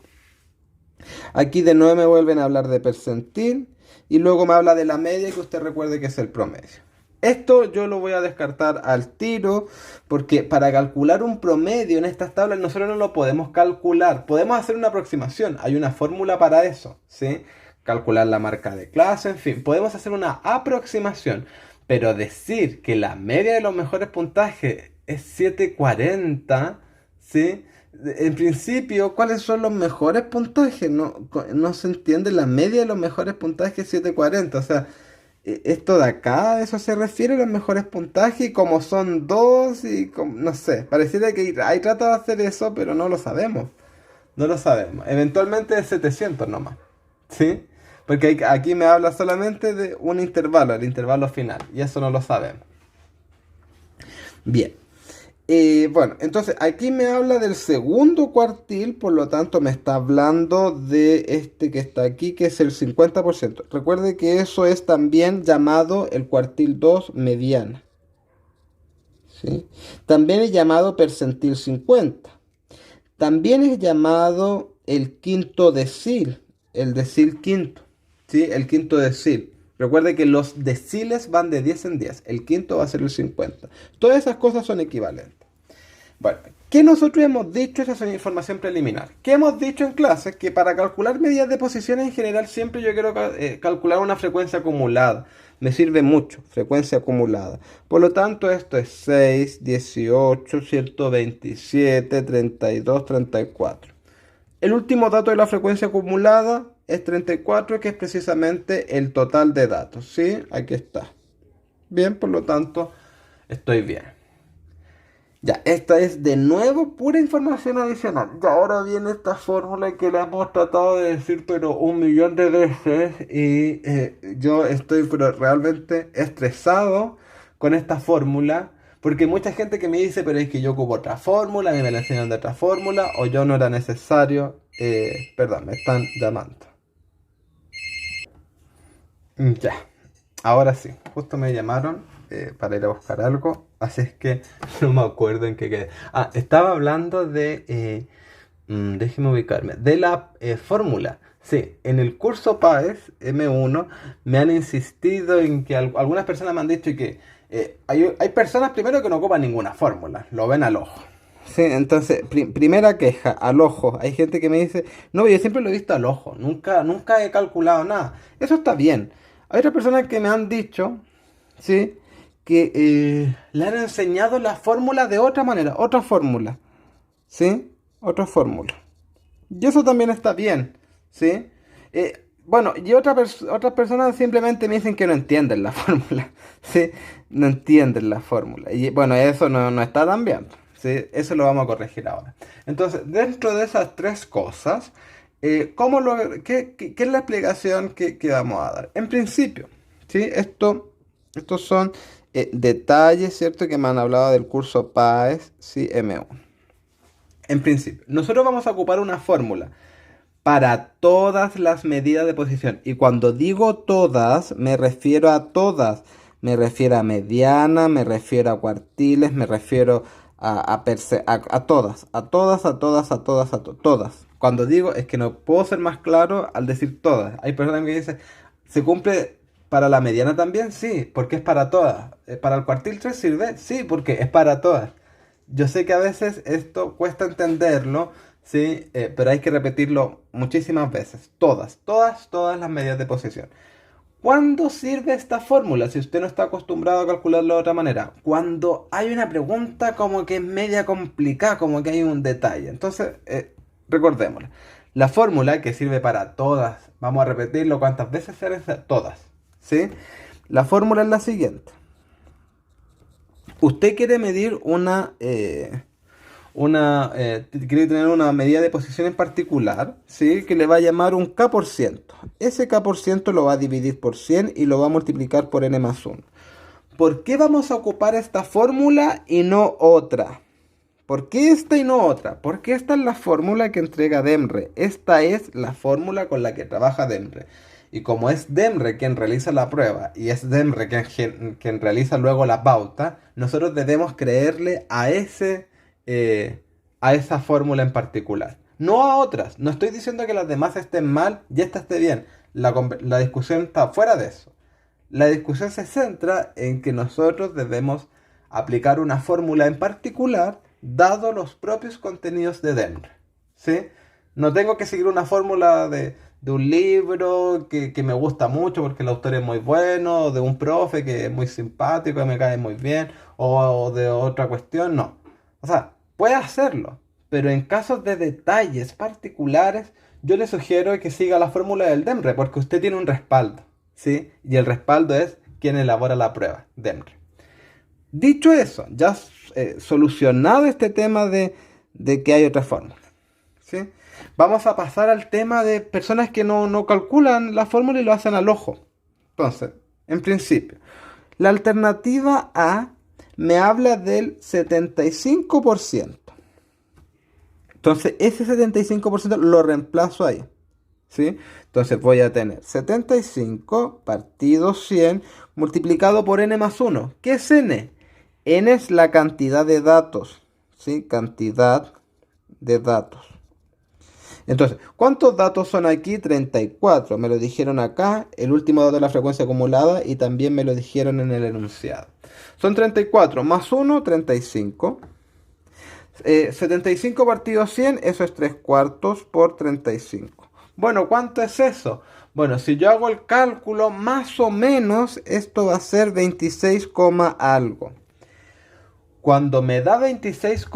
Aquí de nuevo me vuelven a hablar de percentil y luego me habla de la media que usted recuerde que es el promedio. Esto yo lo voy a descartar al tiro porque para calcular un promedio en estas tablas nosotros no lo podemos calcular. Podemos hacer una aproximación, hay una fórmula para eso, ¿sí? Calcular la marca de clase, en fin, podemos hacer una aproximación. Pero decir que la media de los mejores puntajes es 740, ¿sí? En principio, ¿cuáles son los mejores puntajes? No se entiende la media de los mejores puntajes es 740. O sea, esto de acá, eso se refiere a los mejores puntajes y como son dos no sé, pareciera que ahí trata de hacer eso, pero no lo sabemos. No lo sabemos. Eventualmente es 700 nomás. ¿Sí? Porque aquí me habla solamente de un intervalo, el intervalo final. Y eso no lo sabemos. Bien. Bueno, entonces aquí me habla del segundo cuartil, por lo tanto me está hablando de este que está aquí, que es el 50%. Recuerde que eso es también llamado el cuartil 2 mediana. ¿Sí? También es llamado percentil 50. También es llamado el quinto decil, el decil quinto. ¿Sí? El quinto decil. Recuerde que los deciles van de 10 en 10. El quinto va a ser el 50. Todas esas cosas son equivalentes. Bueno, ¿qué nosotros hemos dicho? Esa es información preliminar. ¿Qué hemos dicho en clase? Que para calcular medidas de posiciones en general siempre yo quiero calcular una frecuencia acumulada. Me sirve mucho, frecuencia acumulada. Por lo tanto, esto es 6, 18, 127, 32, 34. El último dato de la frecuencia acumulada es 34, que es precisamente el total de datos. ¿Sí? Aquí está. Bien, por lo tanto, estoy bien. Ya, esta es de nuevo pura información adicional. Y ahora viene esta fórmula que la hemos tratado de decir pero 1.000.000 de veces y yo estoy pero realmente estresado con esta fórmula porque hay mucha gente que me dice pero es que yo ocupo otra fórmula, a mí me la enseñaron de otra fórmula o yo no era necesario. Perdón, me están llamando. Ya, ahora sí, justo me llamaron para ir a buscar algo, así es que no me acuerdo en qué quedé. Ah, estaba hablando de, déjeme ubicarme, de la fórmula. Sí, en el curso PAES M1 me han insistido en que algunas personas me han dicho que hay personas primero que no ocupan ninguna fórmula, lo ven al ojo. Sí, entonces, primera queja, al ojo. Hay gente que me dice, no, yo siempre lo he visto al ojo, nunca he calculado nada. Eso está bien. Hay otras personas que me han dicho, ¿sí? Que le han enseñado la fórmula de otra manera, otra fórmula, ¿sí? Otra fórmula. Y eso también está bien, ¿sí? Bueno, y otras personas simplemente me dicen que no entienden la fórmula, ¿sí? No entienden la fórmula. Y bueno, eso no está tan bien, ¿sí? Eso lo vamos a corregir ahora. Entonces, dentro de esas tres cosas, qué es la explicación que vamos a dar? En principio, ¿sí? Estos son detalles, ¿cierto? Que me han hablado del curso PAES, ¿sí? M1. En principio, nosotros vamos a ocupar una fórmula para todas las medidas de posición. Y cuando digo todas, me refiero a todas. Me refiero a mediana, me refiero a cuartiles, me refiero a todas. A todas, a todas, a todas, todas. Cuando digo, es que no puedo ser más claro al decir todas. Hay personas que dicen, ¿se cumple para la mediana también? Sí, porque es para todas. ¿Para el cuartil 3 sirve? Sí, porque es para todas. Yo sé que a veces esto cuesta entenderlo, ¿sí? Pero hay que repetirlo muchísimas veces. Todas las medidas de posición. ¿Cuándo sirve esta fórmula? Si usted no está acostumbrado a calcularlo de otra manera. Cuando hay una pregunta como que es media complicada, como que hay un detalle. Entonces, recordémosla. La fórmula que sirve para todas, vamos a repetirlo cuántas veces se todas, ¿sí? La fórmula es la siguiente. Usted quiere medir quiere tener una medida de posición en particular, ¿sí? Que le va a llamar un K%. Ese K% lo va a dividir por 100 y lo va a multiplicar por n más 1. ¿Por qué vamos a ocupar esta fórmula y no otra? ¿Por qué esta y no otra? Porque esta es la fórmula que entrega DEMRE. Esta es la fórmula con la que trabaja DEMRE. Y como es DEMRE quien realiza la prueba y es DEMRE quien realiza luego la pauta, nosotros debemos creerle a esa fórmula en particular. No a otras. No estoy diciendo que las demás estén mal y esta esté bien. La discusión está fuera de eso. La discusión se centra en que nosotros debemos aplicar una fórmula en particular dado los propios contenidos de DEMRE. ¿Sí? No tengo que seguir una fórmula de un libro que me gusta mucho porque el autor es muy bueno, o de un profe que es muy simpático, que me cae muy bien, o de otra cuestión, no. O sea, puede hacerlo, pero en casos de detalles particulares, yo le sugiero que siga la fórmula del DEMRE porque usted tiene un respaldo, ¿sí? Y el respaldo es quien elabora la prueba, DEMRE. Dicho eso, ya solucionado este tema de que hay otra fórmula, ¿sí? Vamos a pasar al tema de personas que no calculan la fórmula y lo hacen al ojo. Entonces, en principio, la alternativa A me habla del 75%. Entonces, ese 75% lo reemplazo ahí, ¿sí? Entonces voy a tener 75 partido 100 multiplicado por n más 1. ¿Qué es n? N es la cantidad de datos, ¿sí? Cantidad de datos. Entonces, ¿cuántos datos son aquí? 34. Me lo dijeron acá, el último dato de la frecuencia acumulada y también me lo dijeron en el enunciado. Son 34 más 1, 35. 75 partido 100, eso es 3 cuartos por 35. Bueno, ¿cuánto es eso? Bueno, si yo hago el cálculo, más o menos esto va a ser 26, algo. Cuando me da 26,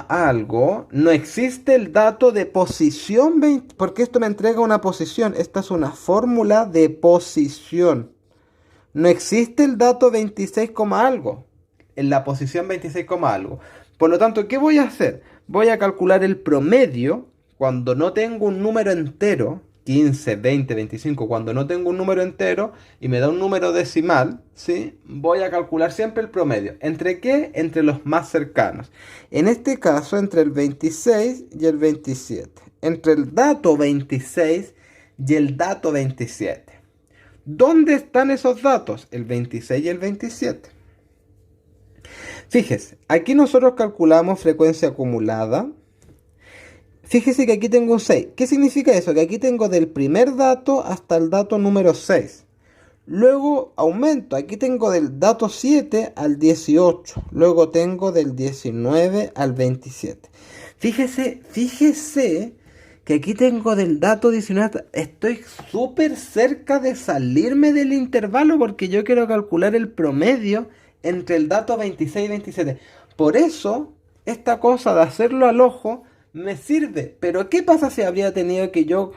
algo, no existe el dato de posición 20, porque esto me entrega una posición. Esta es una fórmula de posición. No existe el dato 26, algo. En la posición 26, algo. Por lo tanto, ¿qué voy a hacer? Voy a calcular el promedio cuando no tengo un número entero. 15, 20, 25, cuando no tengo un número entero y me da un número decimal, ¿sí? Voy a calcular siempre el promedio. ¿Entre qué? Entre los más cercanos. En este caso, entre el 26 y el 27. Entre el dato 26 y el dato 27. ¿Dónde están esos datos? El 26 y el 27. Fíjese, aquí nosotros calculamos frecuencia acumulada. Fíjese que aquí tengo un 6. ¿Qué significa eso? Que aquí tengo del primer dato hasta el dato número 6. Luego aumento. Aquí tengo del dato 7 al 18. Luego tengo del 19 al 27. Fíjese que aquí tengo del dato 19. Estoy súper cerca de salirme del intervalo porque yo quiero calcular el promedio entre el dato 26 y 27. Por eso, esta cosa de hacerlo al ojo me sirve. Pero ¿qué pasa si habría tenido que yo,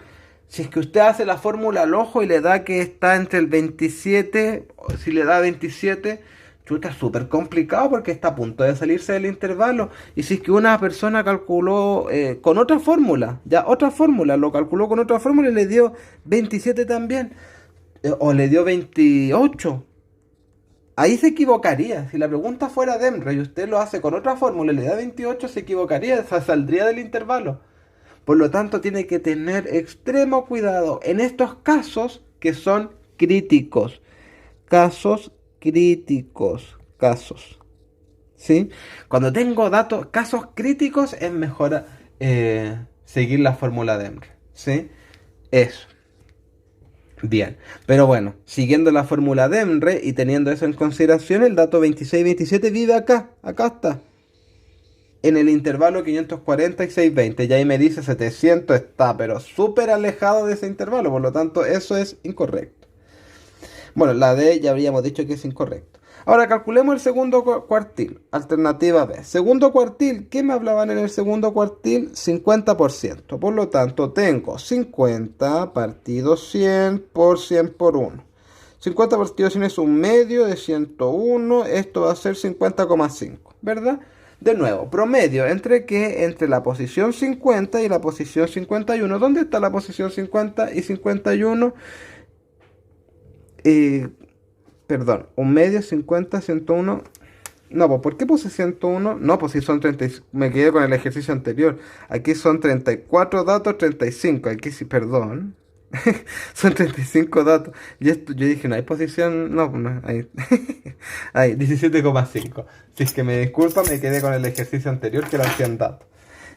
si es que usted hace la fórmula al ojo y le da que está entre el 27, o si le da 27, chuta, es súper complicado porque está a punto de salirse del intervalo. Y si es que una persona calculó con otra fórmula, lo calculó con otra fórmula y le dio 27 también, o le dio 28. Ahí se equivocaría. Si la pregunta fuera DEMRE y usted lo hace con otra fórmula y le da 28, se equivocaría, saldría del intervalo. Por lo tanto, tiene que tener extremo cuidado en estos casos que son críticos. Casos críticos. ¿Sí? Cuando tengo casos críticos, es mejor seguir la fórmula DEMRE. ¿Sí? Eso. Bien, pero bueno, siguiendo la fórmula DEMRE y teniendo eso en consideración, el dato 26-27 vive acá está, en el intervalo 540 y 620, y ahí me dice 700 está, pero súper alejado de ese intervalo, por lo tanto eso es incorrecto. Bueno, la D ya habríamos dicho que es incorrecto. Ahora calculemos el segundo cuartil, alternativa B. Segundo cuartil, ¿qué me hablaban en el segundo cuartil? 50%. Por lo tanto, tengo 50 partido 100 por 100 por 1. 50 partido 100 es un medio de 101. Esto va a ser 50,5, ¿verdad? De nuevo, promedio, ¿entre qué? Entre la posición 50 y la posición 51. ¿Dónde está la posición 50 y 51? Perdón, un medio, 50, 101. No, pues ¿por qué puse 101? No, pues si son 30, me quedé con el ejercicio anterior. Aquí son 34 datos, 35. Aquí sí, perdón. Son 35 datos. Y esto, yo dije, no hay posición. No, no, hay. Hay 17,5. Si es que me disculpa, me quedé con el ejercicio anterior que eran 100 datos.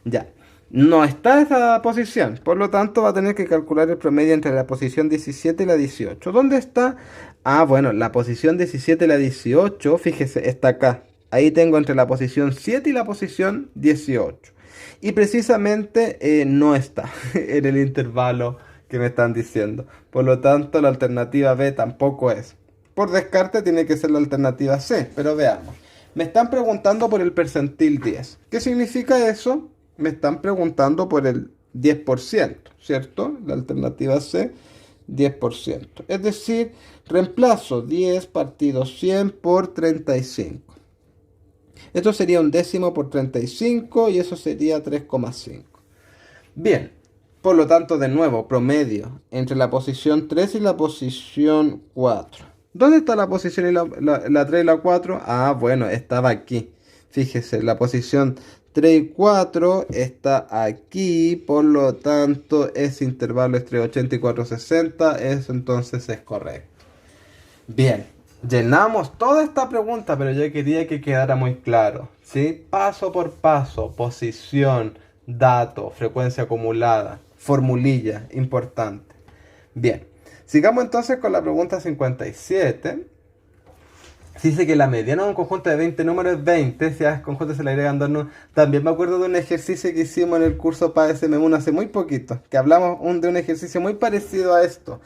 Ya. No está esa posición. Por lo tanto, va a tener que calcular el promedio entre la posición 17 y la 18. ¿Dónde está? Ah, bueno, la posición 17 y la 18, fíjese, está acá. Ahí tengo entre la posición 7 y la posición 18. Y precisamente no está en el intervalo que me están diciendo. Por lo tanto, la alternativa B tampoco es. Por descarte tiene que ser la alternativa C, pero veamos. Me están preguntando por el percentil 10. ¿Qué significa eso? Me están preguntando por el 10%, ¿cierto? La alternativa C, 10%. Es decir, reemplazo 10 partido 100 por 35. Esto sería un décimo por 35 y eso sería 3,5. Bien, por lo tanto, de nuevo, promedio entre la posición 3 y la posición 4. ¿Dónde está la posición y la 3 y la 4? Ah, bueno, estaba aquí. Fíjese, la posición 3 y 4 está aquí, por lo tanto, ese intervalo entre 80 y 460, eso entonces es correcto. Bien, llenamos toda esta pregunta, pero yo quería que quedara muy claro, ¿sí? Paso por paso, posición, dato, frecuencia acumulada, formulilla, importante. Bien, sigamos entonces con la pregunta 57. Dice que la mediana de un conjunto de 20 números es 20, si a ese conjunto se le agregan dos números. También me acuerdo de un ejercicio que hicimos en el curso PASM1 hace muy poquito, que hablamos de un ejercicio muy parecido a esto,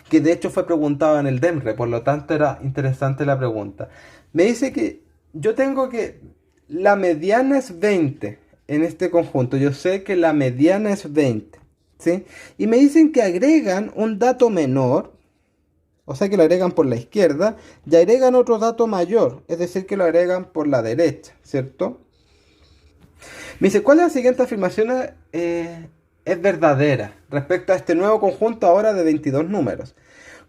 que de hecho fue preguntado en el DEMRE, por lo tanto era interesante la pregunta. Me dice que yo tengo que la mediana es 20 en este conjunto, yo sé que la mediana es 20, ¿sí? Y me dicen que agregan un dato menor, o sea que lo agregan por la izquierda, y agregan otro dato mayor, es decir, que lo agregan por la derecha, ¿cierto? Me dice, ¿cuál de las siguientes afirmaciones es verdadera respecto a este nuevo conjunto ahora de 22 números?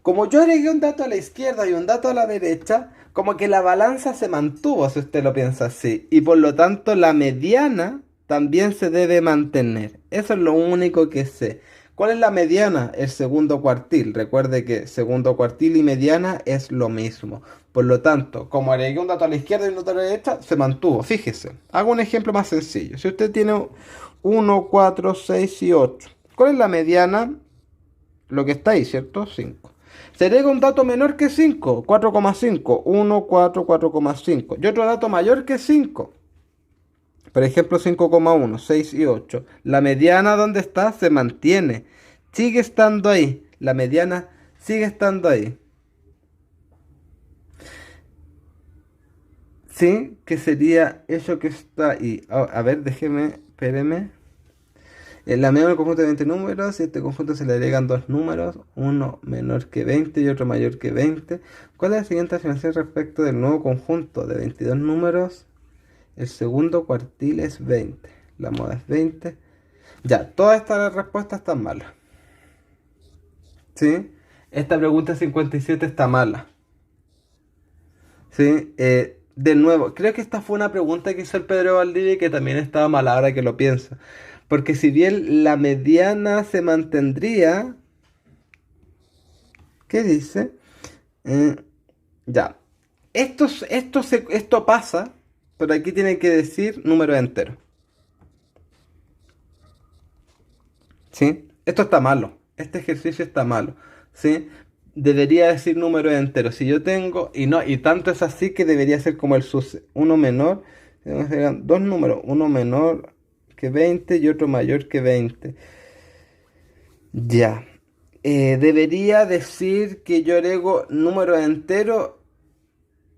Como yo agregué un dato a la izquierda y un dato a la derecha, como que la balanza se mantuvo, si usted lo piensa así, y por lo tanto la mediana también se debe mantener. Eso es lo único que sé. ¿Cuál es la mediana? El segundo cuartil. Recuerde que segundo cuartil y mediana es lo mismo. Por lo tanto, como agregué un dato a la izquierda y un dato a la derecha, se mantuvo. Fíjese, hago un ejemplo más sencillo. Si usted tiene 1, 4, 6 y 8, ¿cuál es la mediana? Lo que está ahí, ¿cierto? 5. Se agrega un dato menor que 5, 4,5. 1, 4, 4,5. Y otro dato mayor que 5. Por ejemplo, 5,1, 6 y 8. La mediana, ¿dónde está? Se mantiene. Sigue estando ahí. La mediana sigue estando ahí. ¿Sí? ¿Qué sería eso que está ahí? A ver, déjeme, espéreme. En la mediana del conjunto de 20 números, si a este conjunto se le agregan dos números, uno menor que 20 y otro mayor que 20. ¿Cuál es la siguiente afirmación respecto del nuevo conjunto de 22 números? El segundo cuartil es 20. La moda es 20. Ya, todas estas respuestas están malas. ¿Sí? Esta pregunta 57 está mala. ¿Sí? De nuevo, creo que esta fue una pregunta que hizo el Pedro Valdivia y que también estaba mala ahora que lo pienso. Porque si bien la mediana se mantendría, ¿qué dice? Eh, ya. Esto pasa, pero aquí tiene que decir número entero. ¿Sí? Esto está malo. Este ejercicio está malo. ¿Sí? Debería decir número entero. Si yo tengo, y no, y tanto es así que debería ser como el uno menor. Serían dos números, uno menor que 20 y otro mayor que 20. Ya. Debería decir que yo agrego números enteros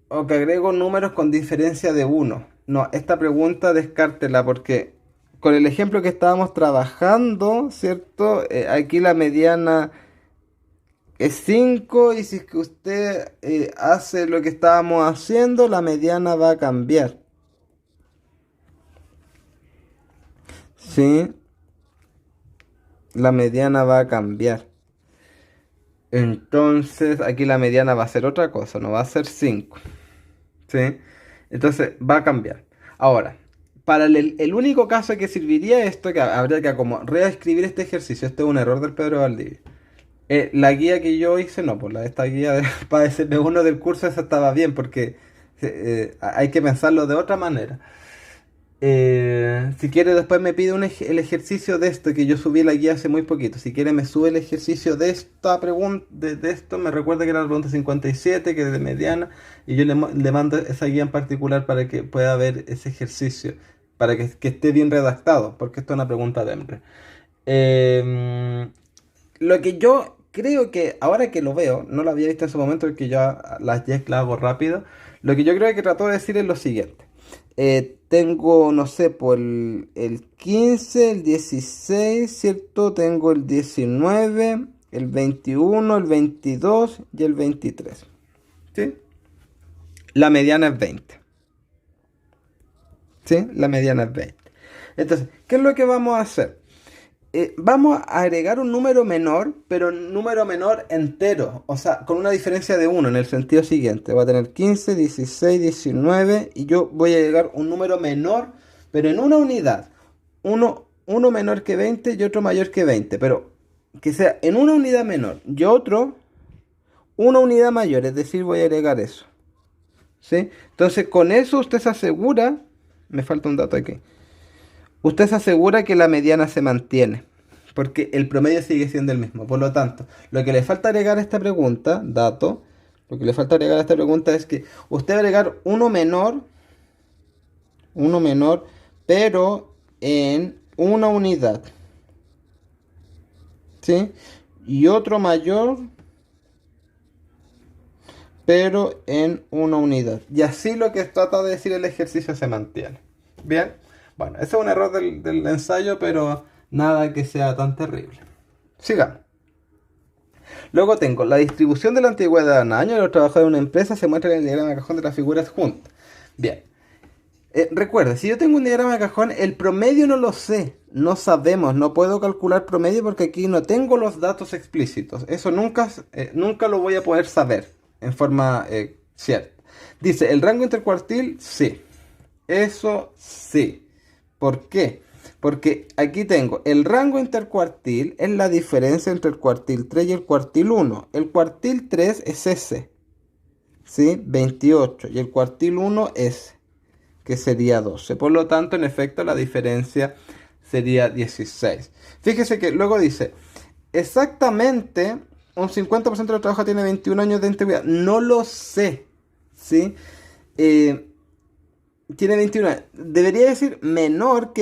o que agrego números con diferencia de uno. No, esta pregunta descártela porque con el ejemplo que estábamos trabajando, ¿cierto? Aquí la mediana es 5 y si es que usted hace lo que estábamos haciendo, la mediana va a cambiar. ¿Sí? La mediana va a cambiar. Entonces aquí la mediana va a ser otra cosa, no va a ser 5. ¿Sí? Entonces va a cambiar. Ahora, para el único caso que serviría esto, que habría que como reescribir este ejercicio, este es un error del Pedro Valdivia. La guía que yo hice, no, pues esta guía para DSM-1 del curso, esa estaba bien, porque hay que pensarlo de otra manera. Si quiere después me pide el ejercicio de esto que yo subí la guía hace muy poquito. Si quiere me sube el ejercicio de esta pregunta, de esto. Me recuerda que era la pregunta 57, que es de mediana. Y yo le mando esa guía en particular para que pueda ver ese ejercicio. Para que esté bien redactado. Porque esto es una pregunta de hambre. Lo que yo creo que, ahora que lo veo, no lo había visto en su momento porque ya las yes las hago rápido. Lo que yo creo que trató de decir es lo siguiente. Tengo, no sé, por el 15, el 16, ¿cierto? Tengo el 19, el 21, el 22 y el 23. ¿Sí? La mediana es 20. ¿Sí? La mediana es 20. Entonces, ¿qué es lo que vamos a hacer? Vamos a agregar un número menor, pero un número menor entero, o sea, con una diferencia de 1 en el sentido siguiente. Voy a tener 15, 16, 19 y yo voy a agregar un número menor, pero en una unidad. Uno menor que 20 y otro mayor que 20, pero que sea en una unidad menor y otro una unidad mayor, es decir, voy a agregar eso. ¿Sí? Entonces, con eso usted se asegura, me falta un dato aquí. Usted se asegura que la mediana se mantiene, porque el promedio sigue siendo el mismo. Por lo tanto, lo que le falta agregar a esta pregunta, dato, lo que le falta agregar a esta pregunta es que usted va a agregar uno menor, pero en una unidad, ¿sí? Y otro mayor, pero en una unidad. Y así lo que trata de decir el ejercicio se mantiene. Bien. Bueno, ese es un error del ensayo, pero nada que sea tan terrible. Sigamos. Luego tengo la distribución de la antigüedad en años de los trabajadores de una empresa se muestra en el diagrama de cajón de las figuras juntas. Bien. Recuerda, si yo tengo un diagrama de cajón, el promedio no lo sé. No sabemos, no puedo calcular promedio porque aquí no tengo los datos explícitos. Eso nunca lo voy a poder saber en forma cierta. Dice, ¿el rango intercuartil? Sí. Eso sí. ¿Por qué? Porque aquí tengo el rango intercuartil, es la diferencia entre el cuartil 3 y el cuartil 1. El cuartil 3 es ese, ¿sí? 28. Y el cuartil 1 es, que sería 12. Por lo tanto, en efecto, la diferencia sería 16. Fíjese que luego dice, exactamente un 50% de los trabajadores tiene 21 años de antigüedad. No lo sé, ¿sí? Tiene 21 años. Debería decir menor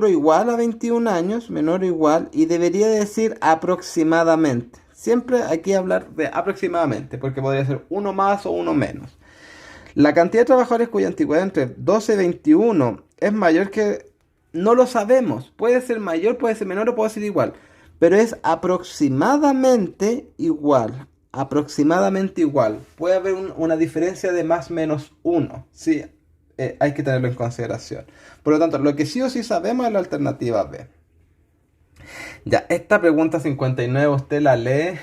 o igual a 21 años, menor o igual, y debería decir aproximadamente. Siempre hay que hablar de aproximadamente, porque podría ser uno más o uno menos. La cantidad de trabajadores cuya antigüedad entre 12 y 21 es mayor que... No lo sabemos. Puede ser mayor, puede ser menor o puede ser igual. Pero es aproximadamente igual. Aproximadamente igual. Puede haber una diferencia de más o menos 1. Sí, hay que tenerlo en consideración. Por lo tanto, lo que sí o sí sabemos es la alternativa B. Ya, esta pregunta 59 usted la lee,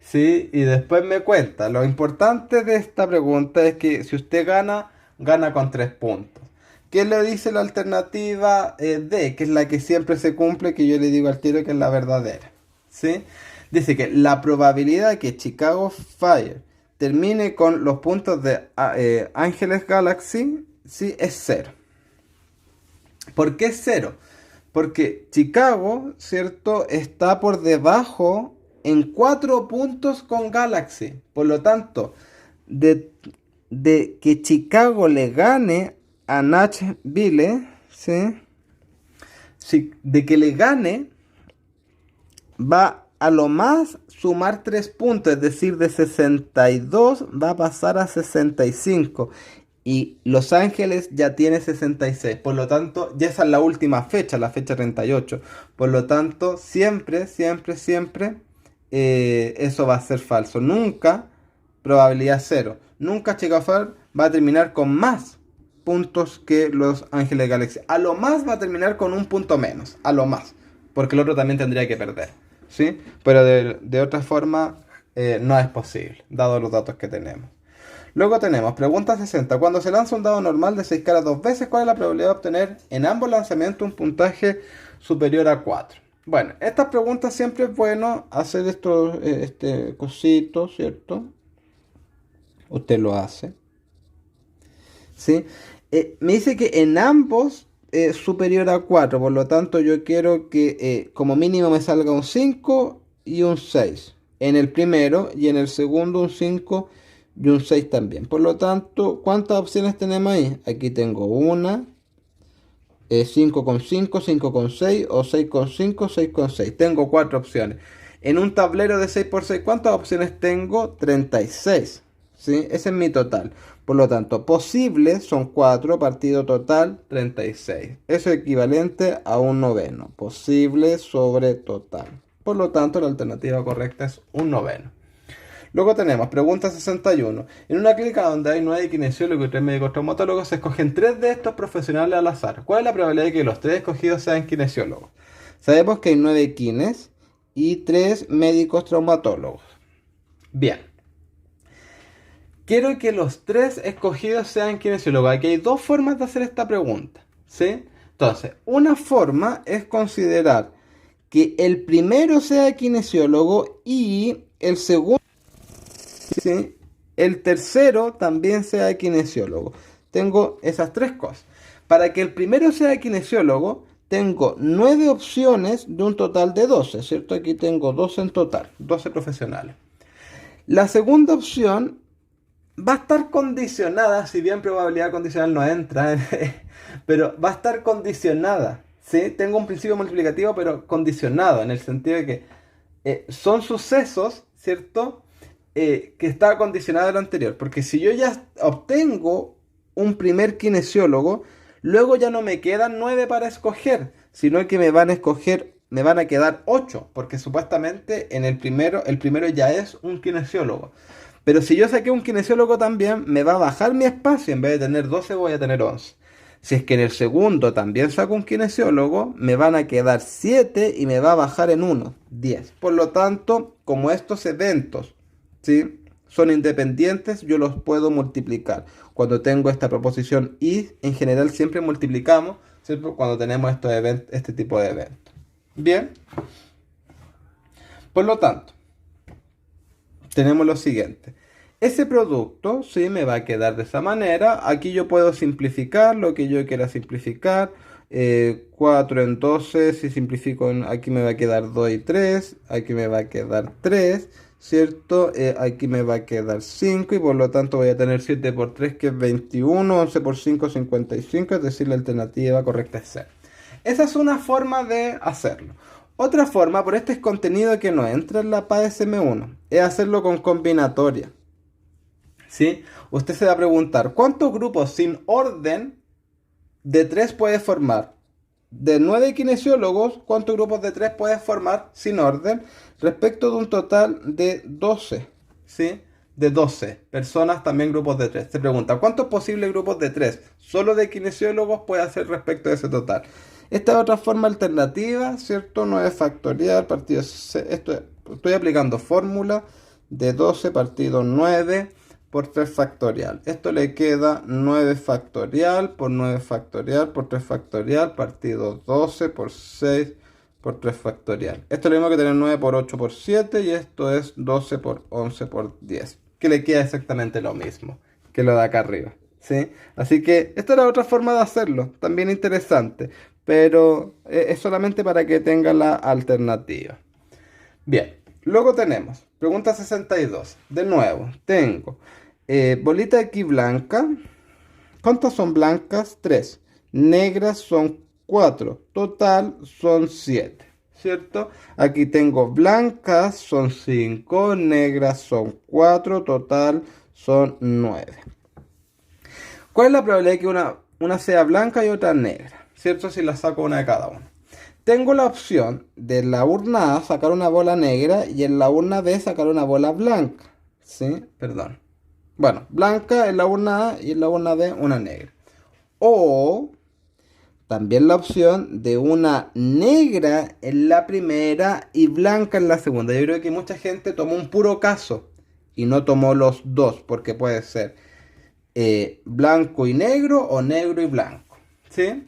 ¿sí? Y después me cuenta. Lo importante de esta pregunta es que si usted gana, gana con 3 puntos. ¿Qué le dice la alternativa D? Que es la que siempre se cumple, que yo le digo al tiro que es la verdadera, ¿sí? Dice que la probabilidad que Chicago Fire termine con los puntos de Ángeles Galaxy, sí, es 0. ¿Por qué es 0? Porque Chicago, ¿cierto?, está por debajo en 4 puntos con Galaxy. Por lo tanto, de que Chicago le gane a Nashville, ¿sí? De que le gane, va a lo más sumar 3 puntos, es decir, de 62 va a pasar a 65. Y Los Ángeles ya tiene 66. Por lo tanto, ya esa es la última fecha, la fecha 38. Por lo tanto, siempre, eso va a ser falso. Nunca, probabilidad 0. Nunca Chicago Fire va a terminar con más puntos que Los Ángeles Galaxy. A lo más va a terminar con un punto menos. A lo más. Porque el otro también tendría que perder, ¿sí? Pero de otra forma no es posible, dado los datos que tenemos. Luego tenemos pregunta 60. Cuando se lanza un dado normal de 6 caras 2 veces, ¿cuál es la probabilidad de obtener en ambos lanzamientos un puntaje superior a 4? Bueno, estas preguntas siempre es bueno hacer estos cositos, ¿cierto? Usted lo hace, ¿sí? Me dice que en ambos es superior a 4, por lo tanto yo quiero que como mínimo me salga un 5 y un 6 en el primero y en el segundo un 5 y un 6 también. Por lo tanto, ¿cuántas opciones tenemos ahí? Aquí tengo una, 5,5, 5,6 o 6,5, 6,6. Tengo cuatro opciones. En un tablero de 6 por 6, ¿cuántas opciones tengo? 36. ¿Sí? Ese es mi total. Por lo tanto, posibles son 4, partido total 36. Eso es equivalente a un noveno. Posible sobre total. Por lo tanto, la alternativa correcta es un noveno. Luego tenemos pregunta 61. En una clínica donde hay 9 kinesiólogos y 3 médicos traumatólogos, se escogen 3 de estos profesionales al azar. ¿Cuál es la probabilidad de que los 3 escogidos sean kinesiólogos? Sabemos que hay 9 kines y 3 médicos traumatólogos. Bien. Quiero que los 3 escogidos sean kinesiólogos. Aquí hay dos formas de hacer esta pregunta, ¿sí? Entonces, una forma es considerar que el primero sea kinesiólogo y el segundo, ¿sí?, el tercero también sea kinesiólogo. Tengo esas tres cosas. Para que el primero sea kinesiólogo, tengo 9 opciones de un total de 12, ¿cierto? Aquí tengo 12 en total, 12 profesionales. La segunda opción va a estar condicionada, si bien probabilidad condicional no entra, pero va a estar condicionada, ¿sí? Tengo un principio multiplicativo, pero condicionado, en el sentido de que son sucesos, ¿cierto? Que está condicionado a lo anterior. Porque si yo ya obtengo un primer kinesiólogo, luego ya no me quedan 9 para escoger, sino que me van a escoger, me van a quedar 8, porque supuestamente en el primero ya es un kinesiólogo. Pero si yo saqué un kinesiólogo también, me va a bajar mi espacio. En vez de tener 12, voy a tener 11. Si es que en el segundo también saco un kinesiólogo, me van a quedar 7 y me va a bajar en 1, 10. Por lo tanto, como estos eventos, ¿sí?, son independientes, yo los puedo multiplicar. Cuando tengo esta proposición y, en general siempre multiplicamos, ¿cierto?, cuando tenemos este tipo de eventos. Bien. Por lo tanto, tenemos lo siguiente. Ese producto, sí, me va a quedar de esa manera. Aquí yo puedo simplificar lo que yo quiera simplificar. 4 en 12, si simplifico, aquí me va a quedar 2 y 3. Aquí me va a quedar 3, ¿cierto? Aquí me va a quedar 5 y por lo tanto voy a tener 7 por 3, que es 21. 11 por 5, 55. Es decir, la alternativa correcta es C. Esa es una forma de hacerlo. Otra forma, por este es contenido que no entra en la PASM1, es hacerlo con combinatoria. ¿Sí? Usted se va a preguntar, ¿cuántos grupos sin orden de 3 puede formar? De 9 kinesiólogos, ¿cuántos grupos de 3 puede formar sin orden? Respecto de un total de 12, ¿sí? De 12 personas, también grupos de 3. Se pregunta, ¿cuántos posibles grupos de 3 solo de kinesiólogos puede hacer respecto de ese total? Esta es otra forma alternativa, ¿cierto? 9 factorial, partido estoy aplicando fórmula de 12 partido 9 por 3 factorial. Esto le queda 9 factorial por 9 factorial por 3 factorial partido 12 por 6 por 3 factorial. Esto es lo mismo que tener 9 por 8 por 7 y esto es 12 por 11 por 10. Que le queda exactamente lo mismo que lo de acá arriba, ¿sí? Así que esta era otra forma de hacerlo, también interesante, pero es solamente para que tenga la alternativa. Bien, luego tenemos pregunta 62. De nuevo, tengo bolita aquí blanca. ¿Cuántas son blancas? 3. Negras son 4. Total son 7. ¿Cierto? Aquí tengo blancas son 5. Negras son 4. Total son 9. ¿Cuál es la probabilidad de que una sea blanca y otra negra? ¿Cierto? Si la saco una de cada una. Tengo la opción de la urna A sacar una bola negra y en la urna B sacar una bola blanca. ¿Sí? Perdón. Bueno, blanca en la urna A y en la urna B una negra. O también la opción de una negra en la primera y blanca en la segunda. Yo creo que mucha gente tomó un puro caso y no tomó los dos, porque puede ser blanco y negro o negro y blanco. ¿Sí?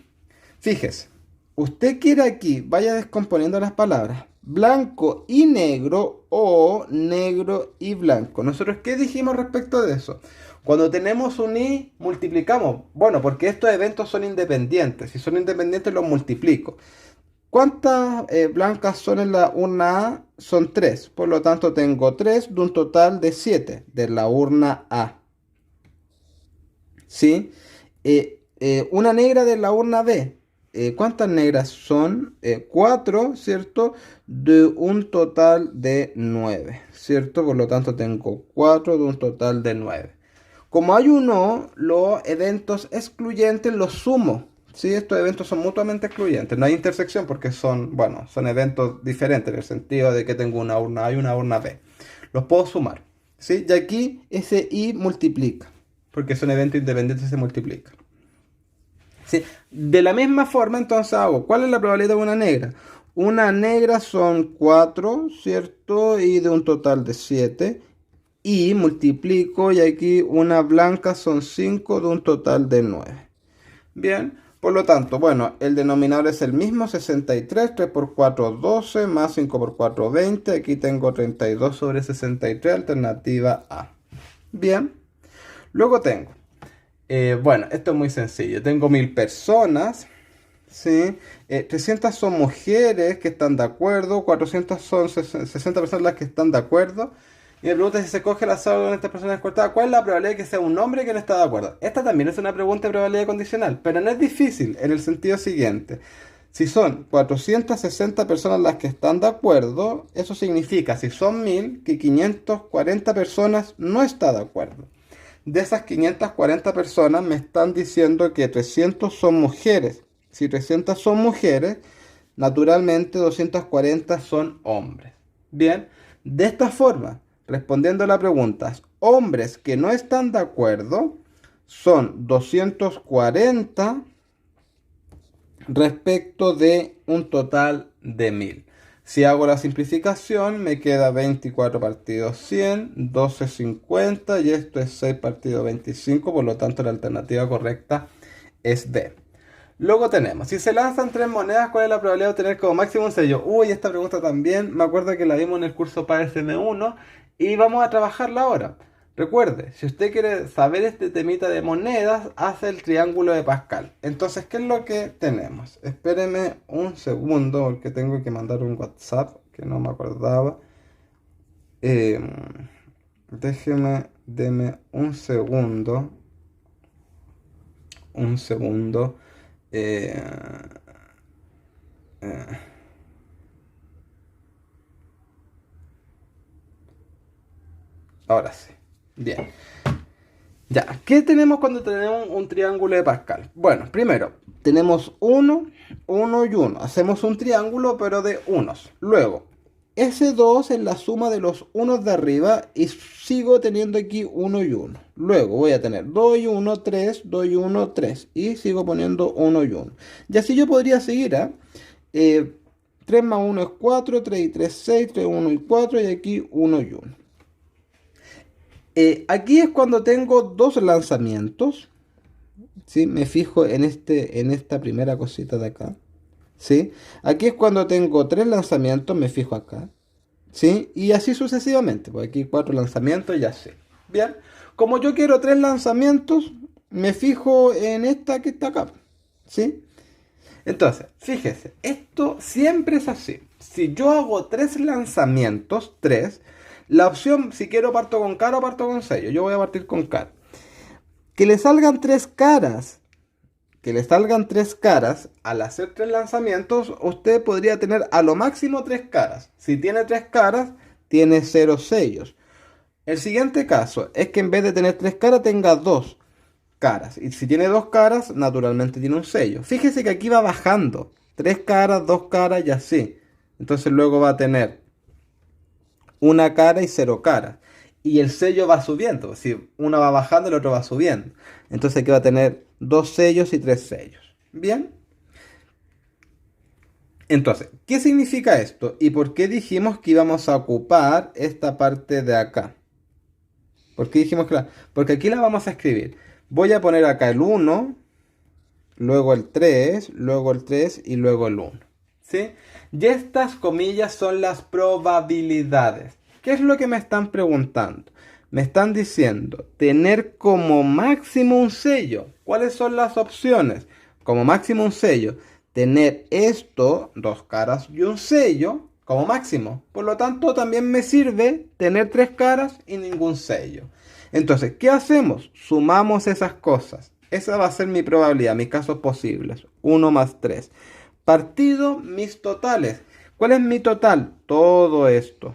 Fíjese. usted quiere aquí, vaya descomponiendo las palabras. Blanco y negro o negro y blanco. ¿Nosotros qué dijimos respecto de eso? Cuando tenemos un i, multiplicamos. Bueno, porque estos eventos son independientes. Si son independientes, los multiplico. ¿Cuántas blancas son en la urna A? Son 3. Por lo tanto, tengo 3 de un total de 7 de la urna A. ¿Sí? Una negra de la urna B. ¿Cuántas negras son? 4, ¿cierto? De un total de 9, ¿cierto? Por lo tanto, tengo 4 de un total de 9. Como hay un O, los eventos excluyentes los sumo. ¿Sí? Estos eventos son mutuamente excluyentes. No hay intersección porque son, bueno, son eventos diferentes en el sentido de que tengo una urna A y una urna B. Los puedo sumar. ¿Sí? Y aquí ese I multiplica. Porque son eventos independientes y se multiplican. ¿Sí? De la misma forma, entonces hago, ¿cuál es la probabilidad de una negra? Una negra son 4, ¿cierto? Y de un total de 7. Y multiplico, y aquí una blanca son 5 de un total de 9. Bien, por lo tanto, bueno, el denominador es el mismo, 63, 3 por 4, 12, más 5 por 4, 20. Aquí tengo 32 sobre 63, alternativa A. Bien, luego tengo, bueno, esto es muy sencillo. Tengo 1000 personas, ¿sí? 300 son mujeres que están de acuerdo, 400 son 60 personas las que están de acuerdo. Y me pregunta si se coge la sala con estas personas cortadas, ¿cuál es la probabilidad de que sea un hombre que no está de acuerdo? Esta también es una pregunta de probabilidad condicional, pero no es difícil en el sentido siguiente. Si son 460 personas las que están de acuerdo, eso significa, si son 1000, que 540 personas no están de acuerdo. De esas 540 personas me están diciendo que 300 son mujeres. Si 300 son mujeres, naturalmente 240 son hombres. Bien, de esta forma, respondiendo a la pregunta, hombres que no están de acuerdo son 240 respecto de un total de 1000. Si hago la simplificación, me queda 24 partido 100, 12 50 y esto es 6 partido 25, por lo tanto la alternativa correcta es D. Luego tenemos, si se lanzan 3 monedas, ¿cuál es la probabilidad de obtener como máximo un sello? Uy, esta pregunta también, me acuerdo que la vimos en el curso para SM1 y vamos a trabajarla ahora. Recuerde, si usted quiere saber este temita de monedas, hace el triángulo de Pascal. Entonces, ¿qué es lo que tenemos? Espéreme un segundo porque tengo que mandar un WhatsApp que no me acordaba. Deme un segundo. Un segundo. Eh, eh, Ahora sí. Bien. Ya, ¿qué tenemos cuando tenemos un triángulo de Pascal? Bueno, primero, tenemos 1, 1 y 1. Hacemos un triángulo, pero de unos. Luego, ese 2 es la suma de los unos de arriba y sigo teniendo aquí 1 y 1. Luego voy a tener 2 y 1, 3, 2 y 1, 3. Y sigo poniendo 1 y 1. Y así yo podría seguir, ¿eh? 3 más 1 es 4, 3 y 3, 6, 3, 1 y 4 y aquí 1 y 1. Aquí es cuando tengo dos lanzamientos, ¿sí? Me fijo en esta primera cosita de acá, ¿sí? Aquí es cuando tengo 3 lanzamientos, me fijo acá, ¿sí? Y así sucesivamente, pues aquí 4 lanzamientos y así. Bien, como yo quiero 3 lanzamientos, me fijo en esta que está acá, ¿sí? Entonces, fíjese, esto siempre es así. Si yo hago 3 lanzamientos, 3, la opción, si quiero parto con cara o parto con sello. Yo voy a partir con cara. Que le salgan 3 caras. Que le salgan 3 caras. Al hacer 3 lanzamientos, usted podría tener a lo máximo 3 caras. Si tiene 3 caras, tiene 0 sellos. El siguiente caso es que en vez de tener 3 caras, tenga 2 caras. Y si tiene 2 caras, naturalmente tiene un sello. Fíjese que aquí va bajando. 3 caras, 2 caras y así. Entonces luego va a tener una cara y 0 caras. Y el sello va subiendo. Si uno va bajando, el otro va subiendo. Entonces aquí va a tener 2 sellos y 3 sellos. ¿Bien? Entonces, ¿qué significa esto? ¿Y por qué dijimos que íbamos a ocupar esta parte de acá? ¿Por qué dijimos que porque aquí la vamos a escribir? Voy a poner acá el 1. luego el 3, luego el 3 y luego el 1. ¿Sí? Y estas comillas son las probabilidades. ¿Qué es lo que me están preguntando? Me están diciendo tener como máximo un sello. ¿Cuáles son las opciones? Como máximo un sello. Tener esto, dos caras y un sello, como máximo. Por lo tanto, también me sirve tener tres caras y ningún sello. Entonces, ¿qué hacemos? Sumamos esas cosas. Esa va a ser mi probabilidad, mis casos posibles. 1 más 3. Partido mis totales. ¿Cuál es mi total? Todo esto.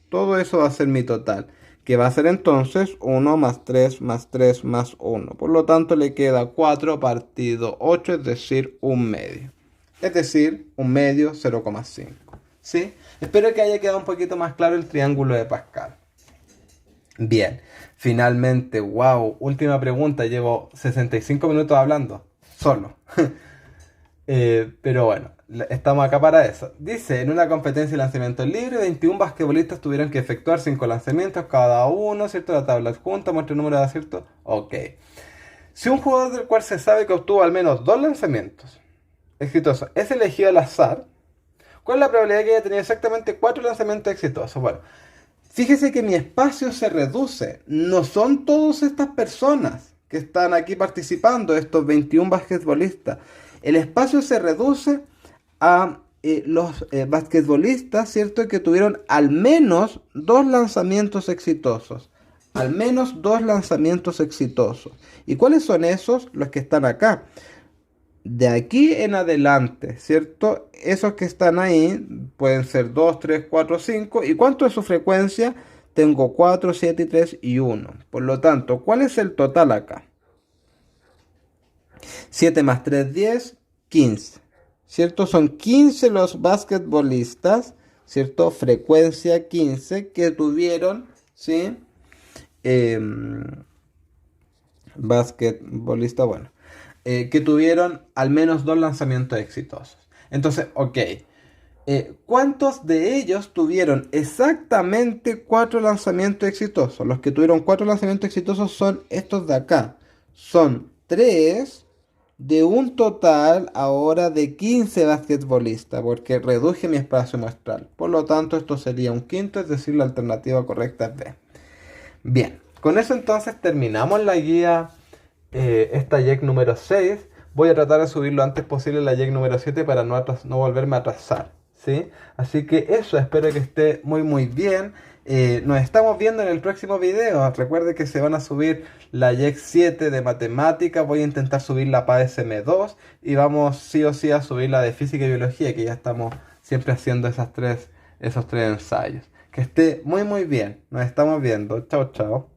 Todo eso va a ser mi total. Que va a ser entonces 1 más 3 más 3 más 1. Por lo tanto, le queda 4 partido 8, es decir, un medio. Es decir, un medio 0,5. ¿Sí? Espero que haya quedado un poquito más claro el triángulo de Pascal. Bien, finalmente, wow, última pregunta, llevo 65 minutos hablando, solo. Pero bueno, estamos acá para eso. Dice, en una competencia de lanzamiento libre, 21 basquetbolistas tuvieron que efectuar 5 lanzamientos cada uno, ¿cierto? La tabla adjunta muestra el número de aciertos. Ok. Si un jugador del cual se sabe que obtuvo al menos 2 lanzamientos exitosos es elegido al azar, ¿cuál es la probabilidad de que haya tenido exactamente 4 lanzamientos exitosos? Bueno, fíjese que mi espacio se reduce. No son todas estas personas que están aquí participando, estos 21 basquetbolistas. El espacio se reduce a los basquetbolistas, ¿cierto? Que tuvieron al menos 2 lanzamientos exitosos. Al menos 2 lanzamientos exitosos. ¿Y cuáles son esos? Los que están acá. De aquí en adelante, ¿cierto? Esos que están ahí pueden ser 2, 3, 4, 5. ¿Y cuánto es su frecuencia? Tengo 4, 7 y 3 y 1. Por lo tanto, ¿cuál es el total acá? 7 más 3, 10, 15. ¿Cierto? Son 15 los basquetbolistas, ¿cierto? Frecuencia 15 que tuvieron, ¿sí? Basquetbolista, bueno. Que tuvieron al menos 2 lanzamientos exitosos. Entonces, ok. ¿Cuántos de ellos tuvieron exactamente 4 lanzamientos exitosos? Los que tuvieron 4 lanzamientos exitosos son estos de acá. Son 3 de un total ahora de 15 basquetbolistas, porque reduje mi espacio muestral. Por lo tanto, esto sería un quinto, es decir, la alternativa correcta es B. Bien, con eso entonces terminamos la guía. Esta YEC número 6. Voy a tratar de subir lo antes posible la YEC número 7 para no volverme a atrasar, ¿sí? Así que eso, espero que esté muy bien. Nos estamos viendo en el próximo video. Recuerde que se van a subir la YEC 7 de matemática. Voy a intentar subir la PASM 2 y vamos sí o sí a subir la de física y biología, que ya estamos siempre haciendo esos tres ensayos. Que esté muy bien. Nos estamos viendo. Chao, chao.